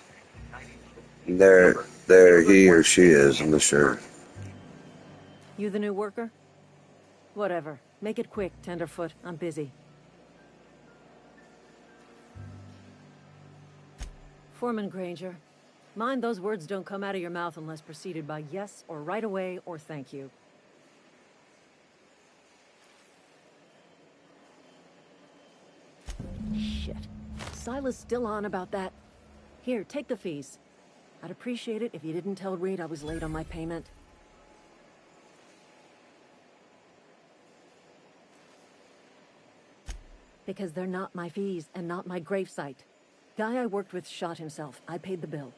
There he or she is, I'm not sure. You the new worker? Whatever. Make it quick, Tenderfoot. I'm busy. Foreman Granger. Mind those words don't come out of your mouth unless preceded by yes, or right away, or thank you. Shit. Silas still on about that. Here, take the fees. I'd appreciate it if you didn't tell Reed I was late on my payment. Because they're not my fees and not my gravesite. Guy I worked with shot himself. I paid the bill.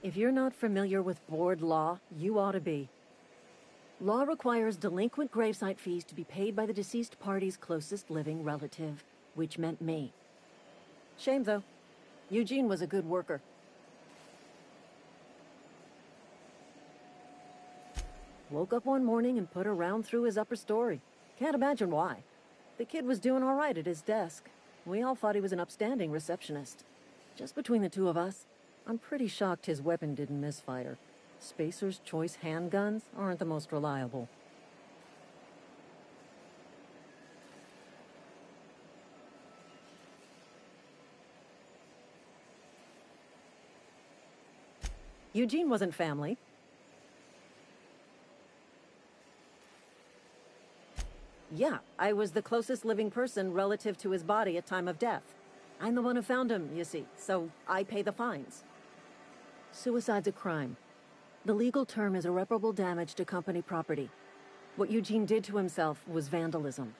If you're not familiar with board law, you ought to be. Law requires delinquent gravesite fees to be paid by the deceased party's closest living relative, which meant me. Shame, though. Eugene was a good worker. Woke up one morning and put a round through his upper story. Can't imagine why. The kid was doing all right at his desk. We all thought he was an upstanding receptionist. Just between the two of us, I'm pretty shocked his weapon didn't misfire. Spacer's Choice handguns aren't the most reliable. Eugene wasn't family. Yeah, I was the closest living person relative to his body at time of death. I'm the one who found him, you see, so I pay the fines. Suicide's a crime. The legal term is irreparable damage to company property. What Eugene did to himself was vandalism.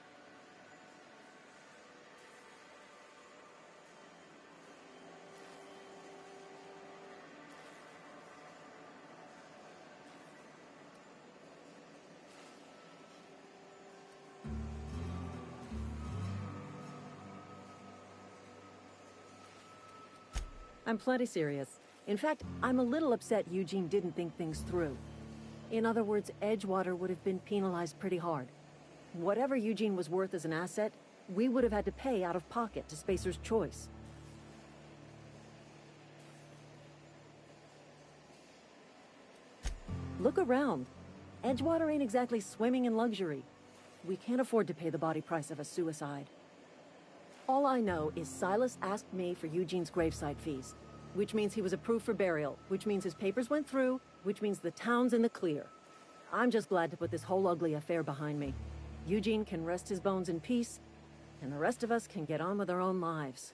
I'm plenty serious. In fact, I'm a little upset Eugene didn't think things through. In other words, Edgewater would have been penalized pretty hard. Whatever Eugene was worth as an asset, we would have had to pay out of pocket to Spacer's Choice. Look around. Edgewater ain't exactly swimming in luxury. We can't afford to pay the body price of a suicide. All I know is Silas asked me for Eugene's gravesite fees, which means he was approved for burial, which means his papers went through, which means the town's in the clear. I'm just glad to put this whole ugly affair behind me. Eugene can rest his bones in peace, and the rest of us can get on with our own lives.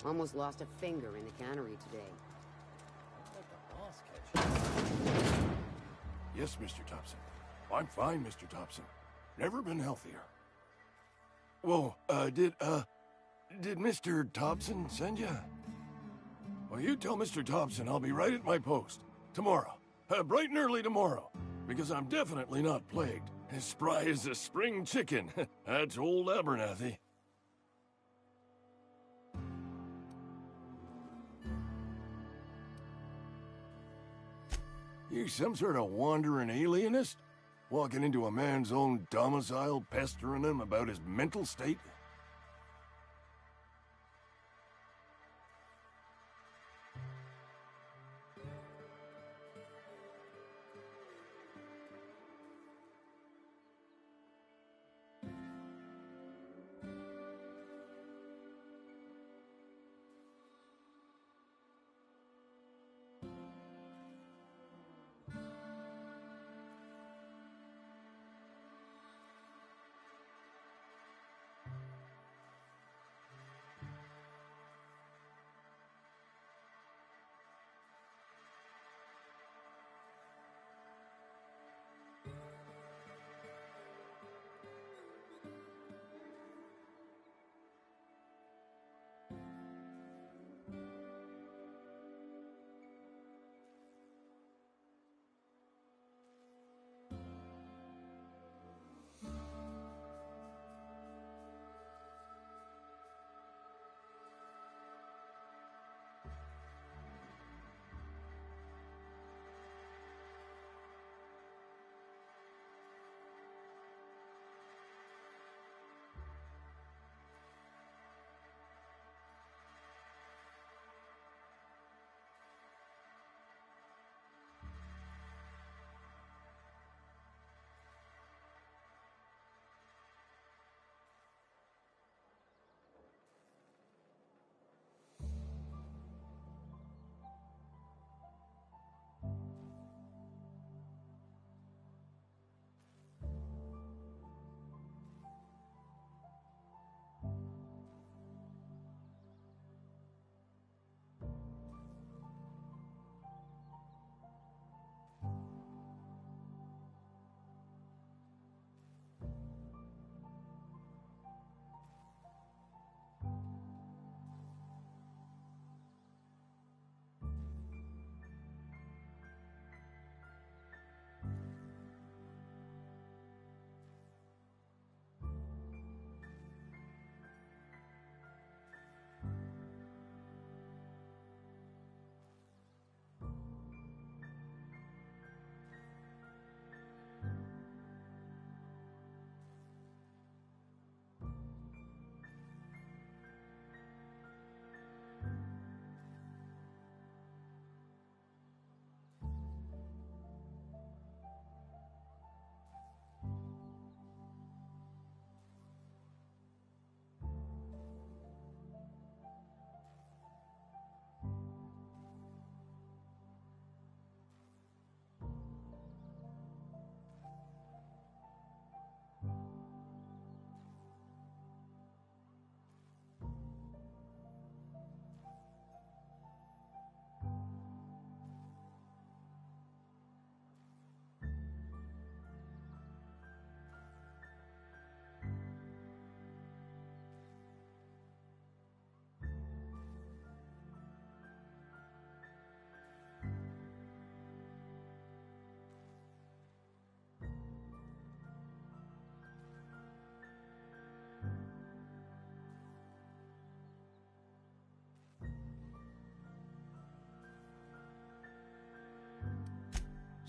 Almost lost a finger in the cannery today. Yes, Mr. Thompson. I'm fine, Mr. Thompson. Never been healthier. Whoa, did Mr. Thompson send you? Well, you tell Mr. Thompson I'll be right at my post. Tomorrow. Bright and early tomorrow. Because I'm definitely not plagued. As spry as a spring chicken. That's old Abernathy. You some sort of wandering alienist? Walking into a man's own domicile, pestering him about his mental state?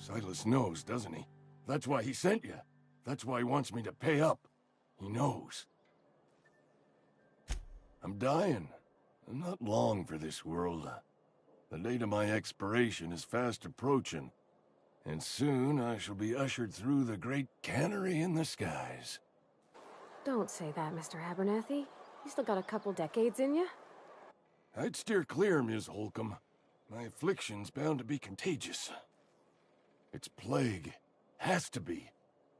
Silas knows, doesn't he? That's why he sent you. That's why he wants me to pay up. He knows. I'm dying. I'm not long for this world. The date of my expiration is fast approaching, and soon I shall be ushered through the great cannery in the skies. Don't say that, Mr. Abernathy. You still got a couple decades in you. I'd steer clear, Ms. Holcomb. My affliction's bound to be contagious. It's plague. Has to be.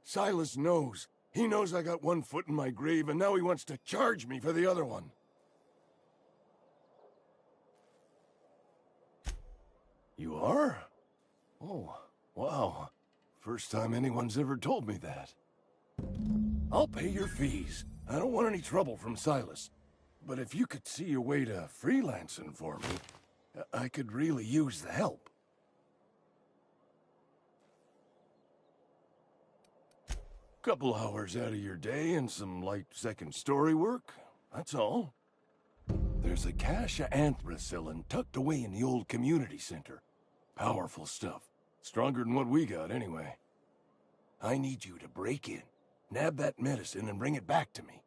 Silas knows. He knows I got one foot in my grave, and now he wants to charge me for the other one. You are? Oh, wow. First time anyone's ever told me that. I'll pay your fees. I don't want any trouble from Silas. But if you could see your way to freelancing for me, I could really use the help. Couple hours out of your day and some light second story work, that's all. There's a cache of anthracillin tucked away in the old community center. Powerful stuff. Stronger than what we got, anyway. I need you to break in, nab that medicine, and bring it back to me.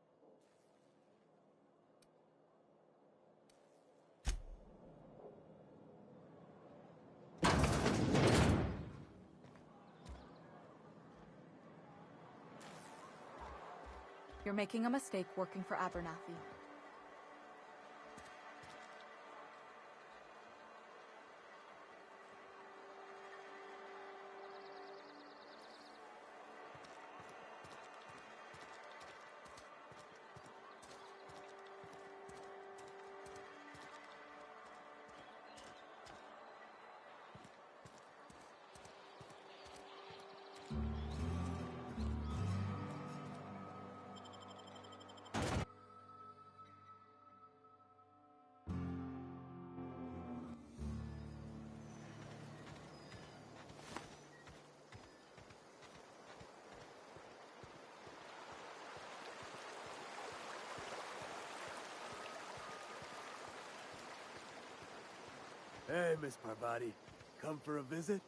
You're making a mistake working for Abernathy. Hey, Miss Parvati. Come for a visit?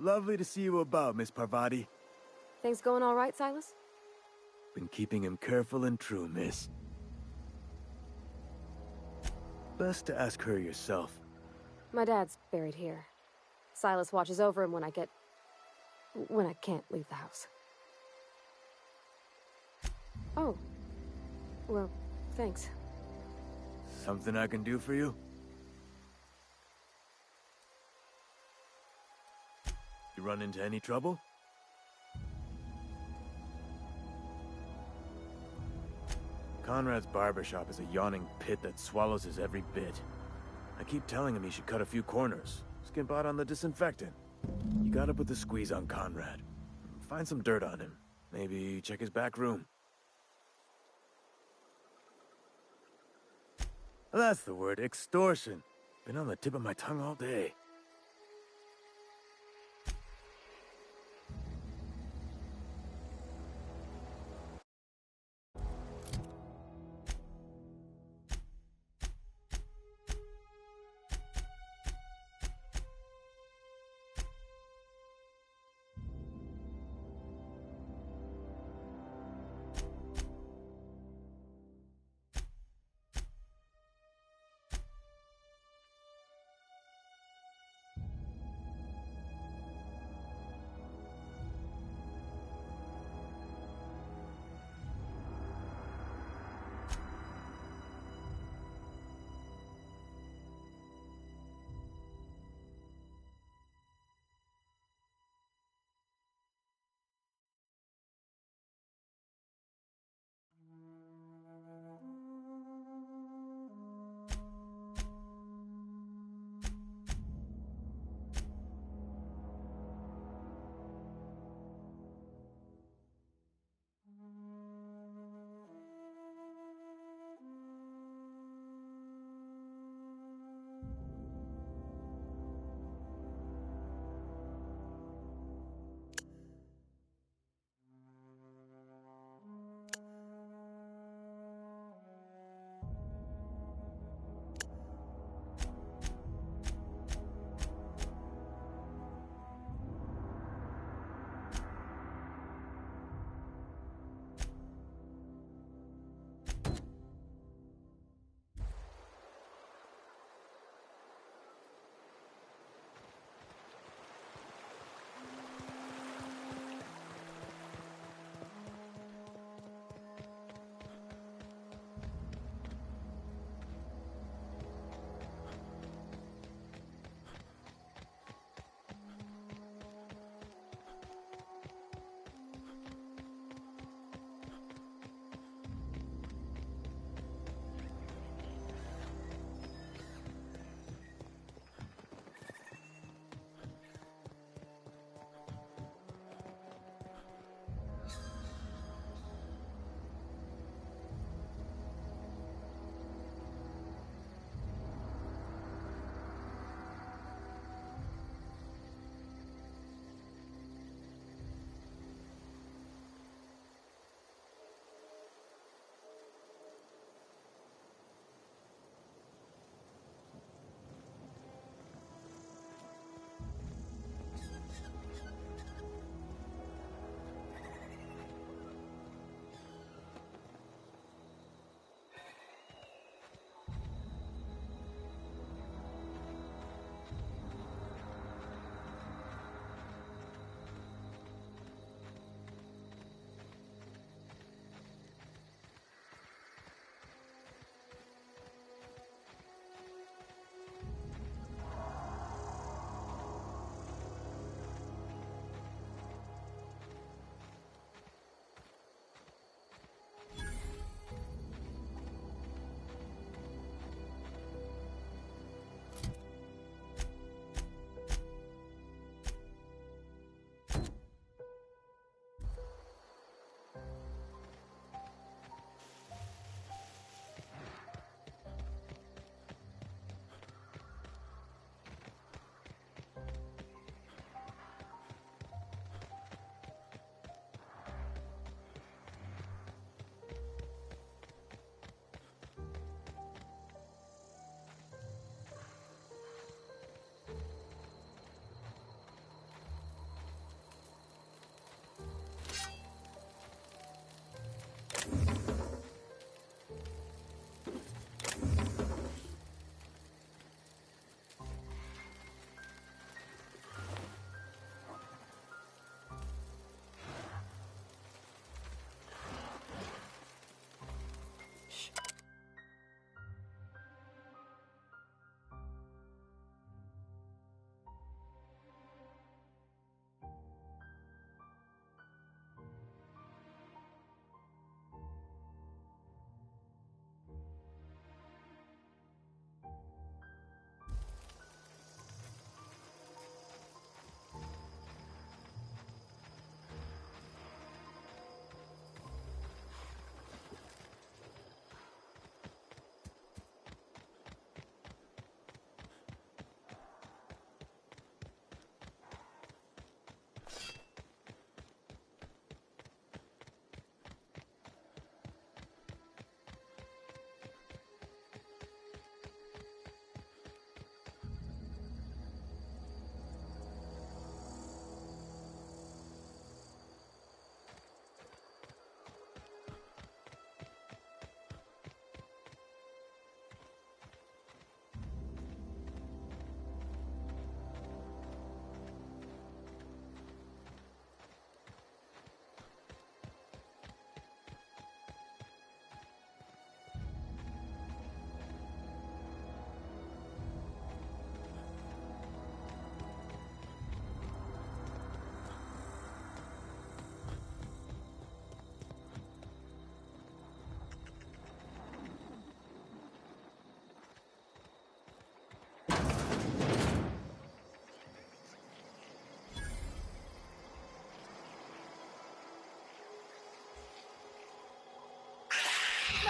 Lovely to see you about, Miss Parvati. Things going all right, Silas? Been keeping him careful and true, miss. Best to ask her yourself. My dad's buried here. Silas watches over him when I can't leave the house. Oh. Well, thanks. Something I can do for you? You run into any trouble? Conrad's barbershop is a yawning pit that swallows his every bit. I keep telling him he should cut a few corners. Skimp out on the disinfectant. You gotta put the squeeze on Conrad. Find some dirt on him. Maybe check his back room. That's the word, extortion. Been on the tip of my tongue all day.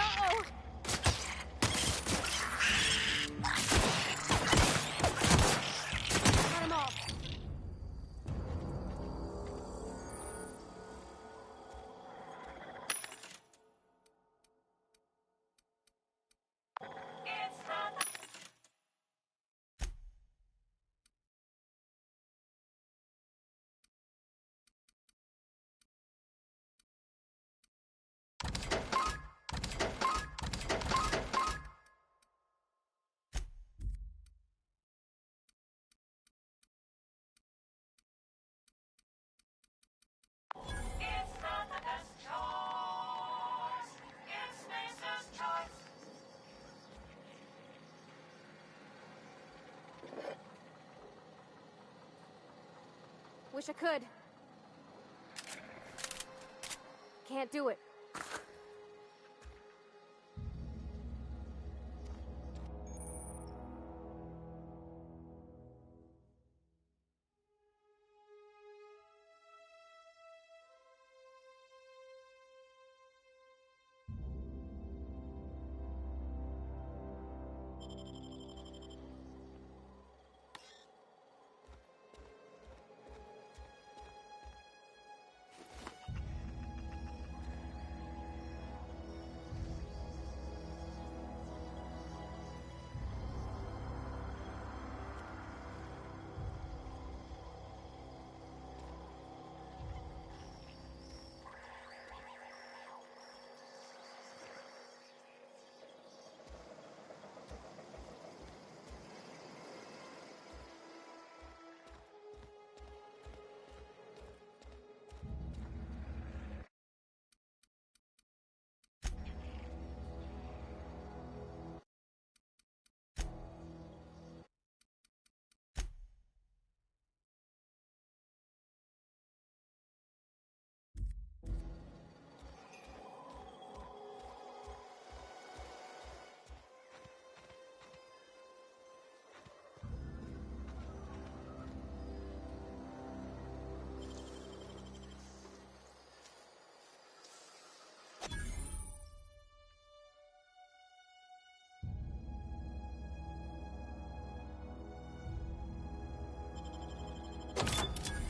Uh-oh! Cut him off. Wish I could. Can't do it.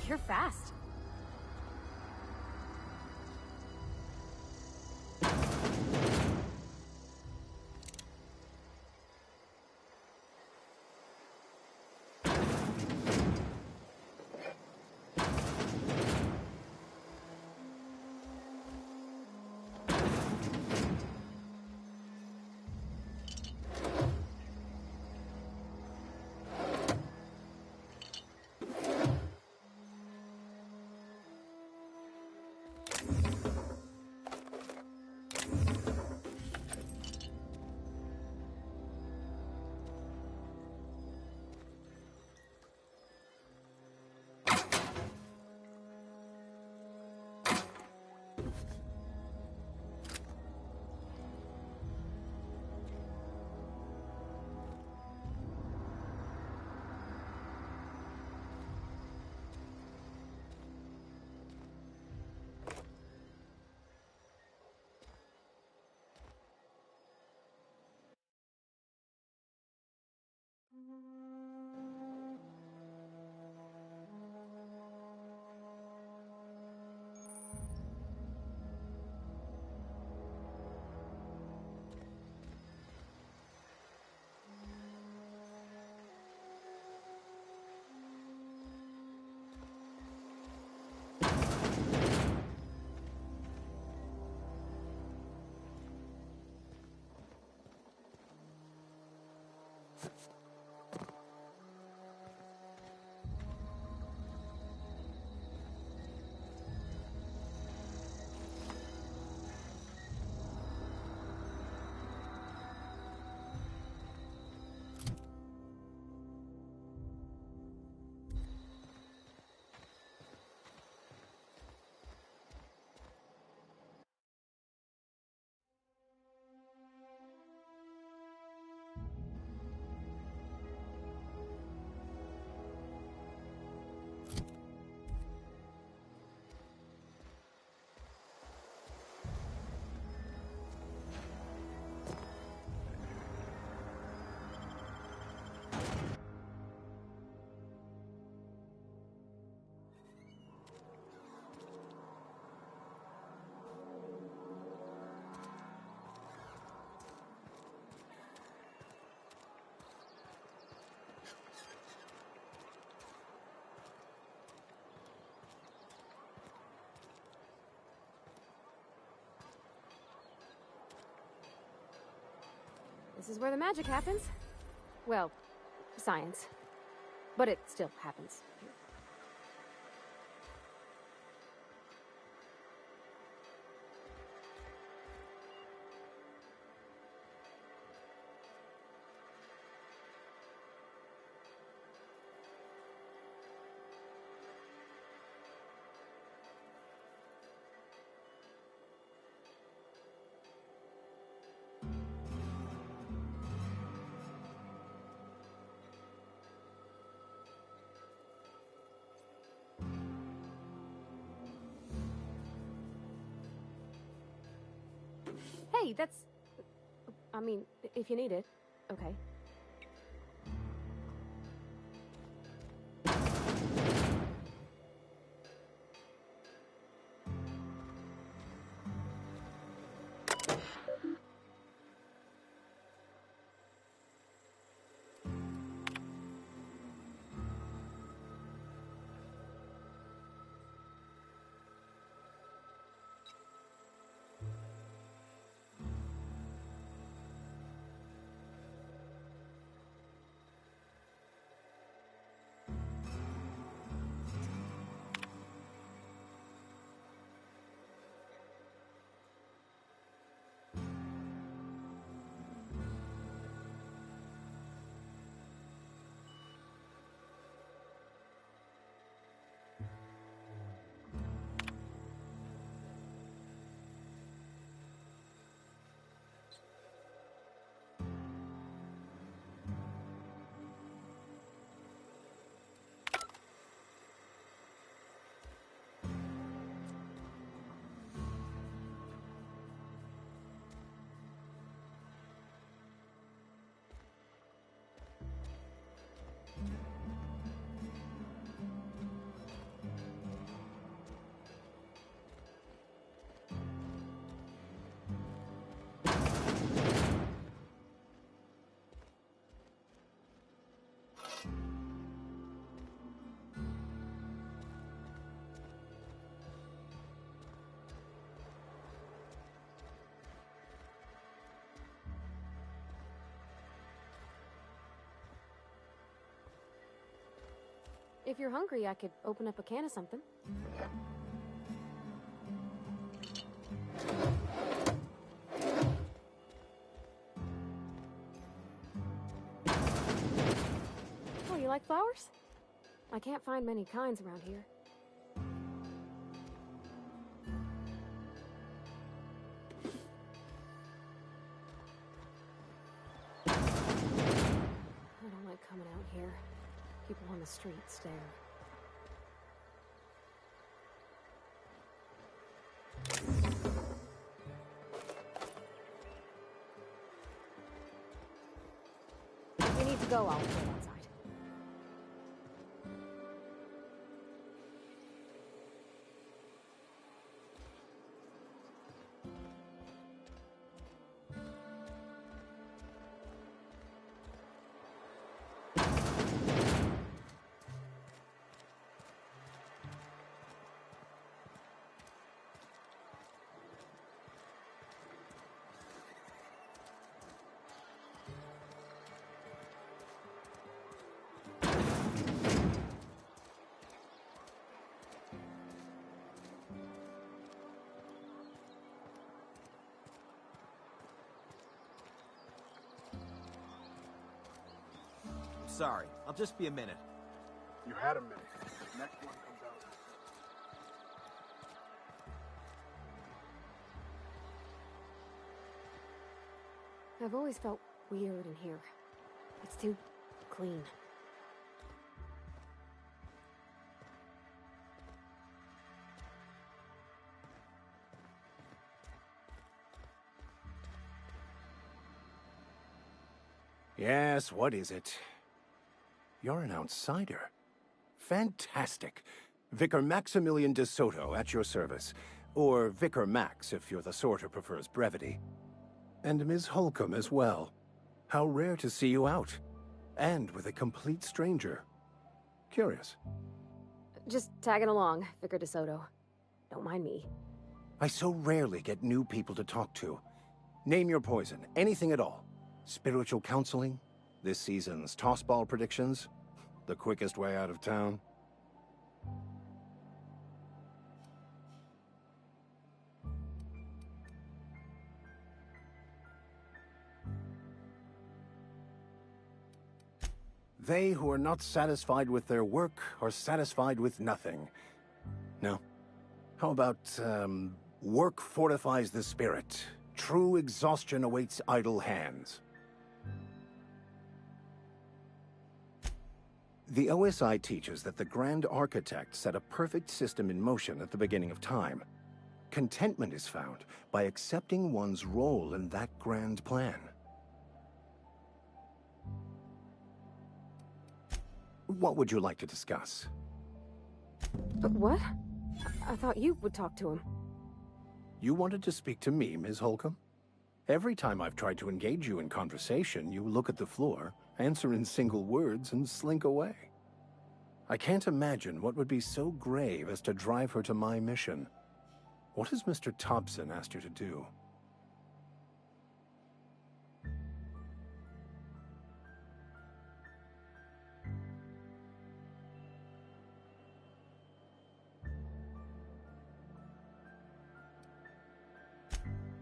You're fast. This is where the magic happens. Well, science. But it still happens. Hey, that's... I mean, if you need it, okay. If you're hungry, I could open up a can of something. Oh, you like flowers? I can't find many kinds around here. I don't like coming out here. People on the street stare. If you need to go, I'll wait outside. Sorry, I'll just be a minute. You had a minute. Next one comes out. I've always felt weird in here. It's too clean. Yes, what is it? You're an outsider. Fantastic. Vicar Maximilian de Soto at your service. Or Vicar Max, if you're the sort who prefers brevity. And Ms. Holcomb as well. How rare to see you out. And with a complete stranger. Curious. Just tagging along, Vicar DeSoto. Don't mind me. I so rarely get new people to talk to. Name your poison, anything at all. Spiritual counseling? This season's tossball predictions? The quickest way out of town? They who are not satisfied with their work are satisfied with nothing. No. How about, work fortifies the spirit. True exhaustion awaits idle hands. The OSI teaches that the Grand Architect set a perfect system in motion at the beginning of time. Contentment is found by accepting one's role in that grand plan. What would you like to discuss? What? I thought you would talk to him. You wanted to speak to me, Ms. Holcomb? Every time I've tried to engage you in conversation, you look at the floor, answer in single words, and slink away. I can't imagine what would be so grave as to drive her to my mission. What has Mr. Thompson asked you to do?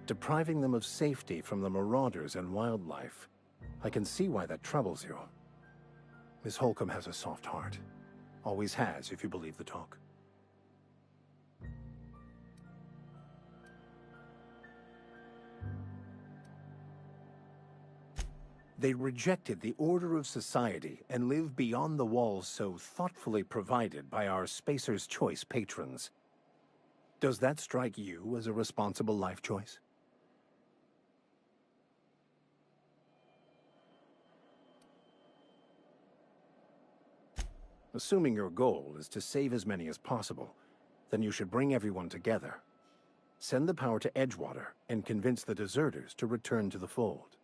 Depriving them of safety from the marauders and wildlife. I can see why that troubles you. Miss Holcomb has a soft heart. Always has, if you believe the talk. They rejected the order of society and live beyond the walls so thoughtfully provided by our Spacer's Choice patrons. Does that strike you as a responsible life choice? Assuming your goal is to save as many as possible, then you should bring everyone together. Send the power to Edgewater and convince the deserters to return to the fold.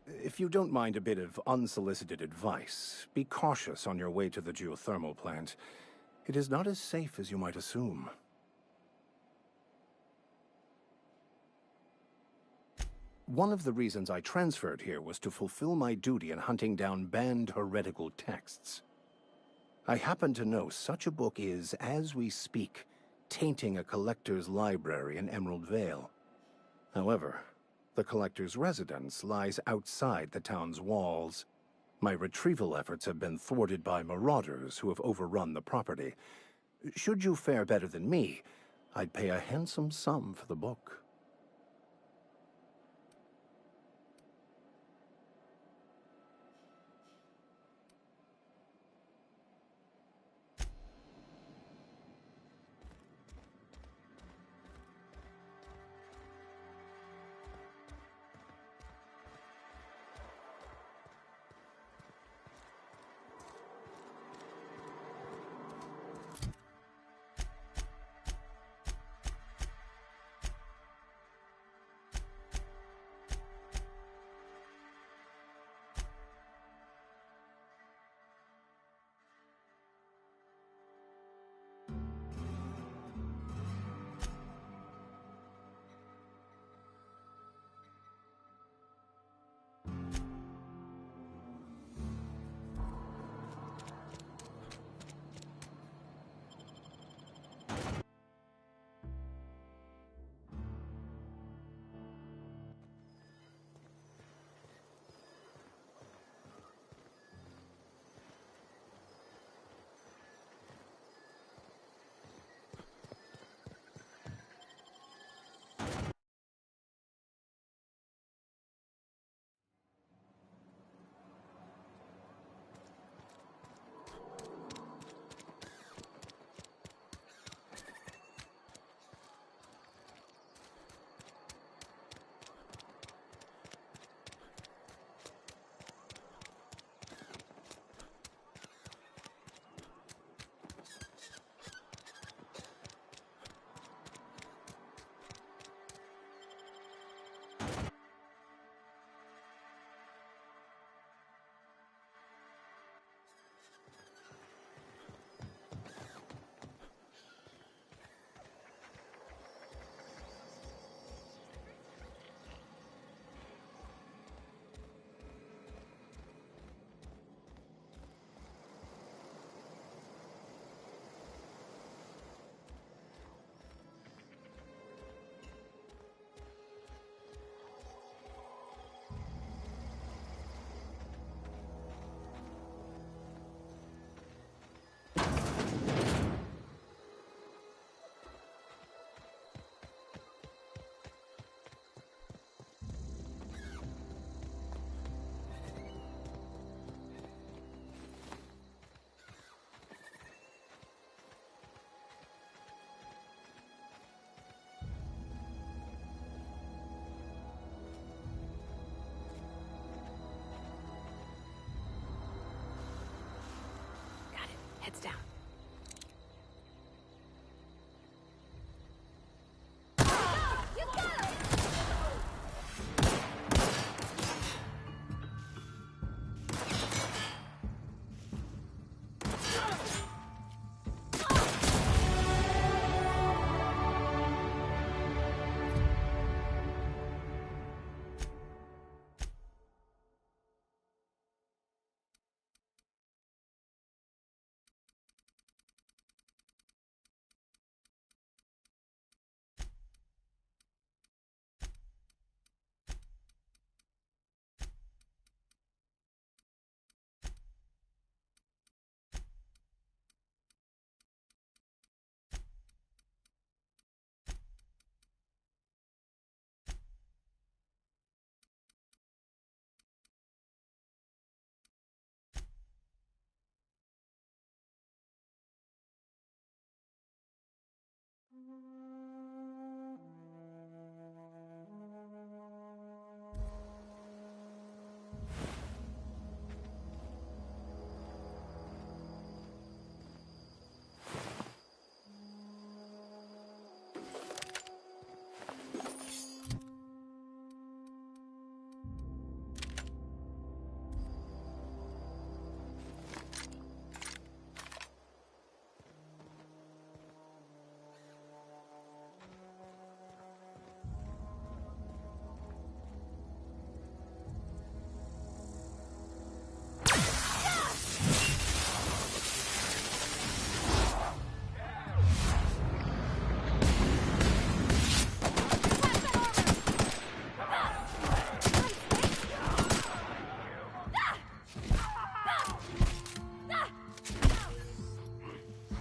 If you don't mind a bit of unsolicited advice, be cautious on your way to the geothermal plant. It is not as safe as you might assume. One of the reasons I transferred here was to fulfill my duty in hunting down banned heretical texts. I happen to know such a book is, as we speak, tainting a collector's library in Emerald Vale. However, the collector's residence lies outside the town's walls. My retrieval efforts have been thwarted by marauders who have overrun the property. Should you fare better than me, I'd pay a handsome sum for the book.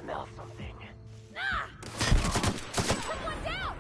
Smell something. Put one down!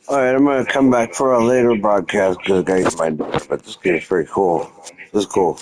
Alright, I'm gonna come back for a later broadcast because I got my door, but this game's pretty cool. This is cool.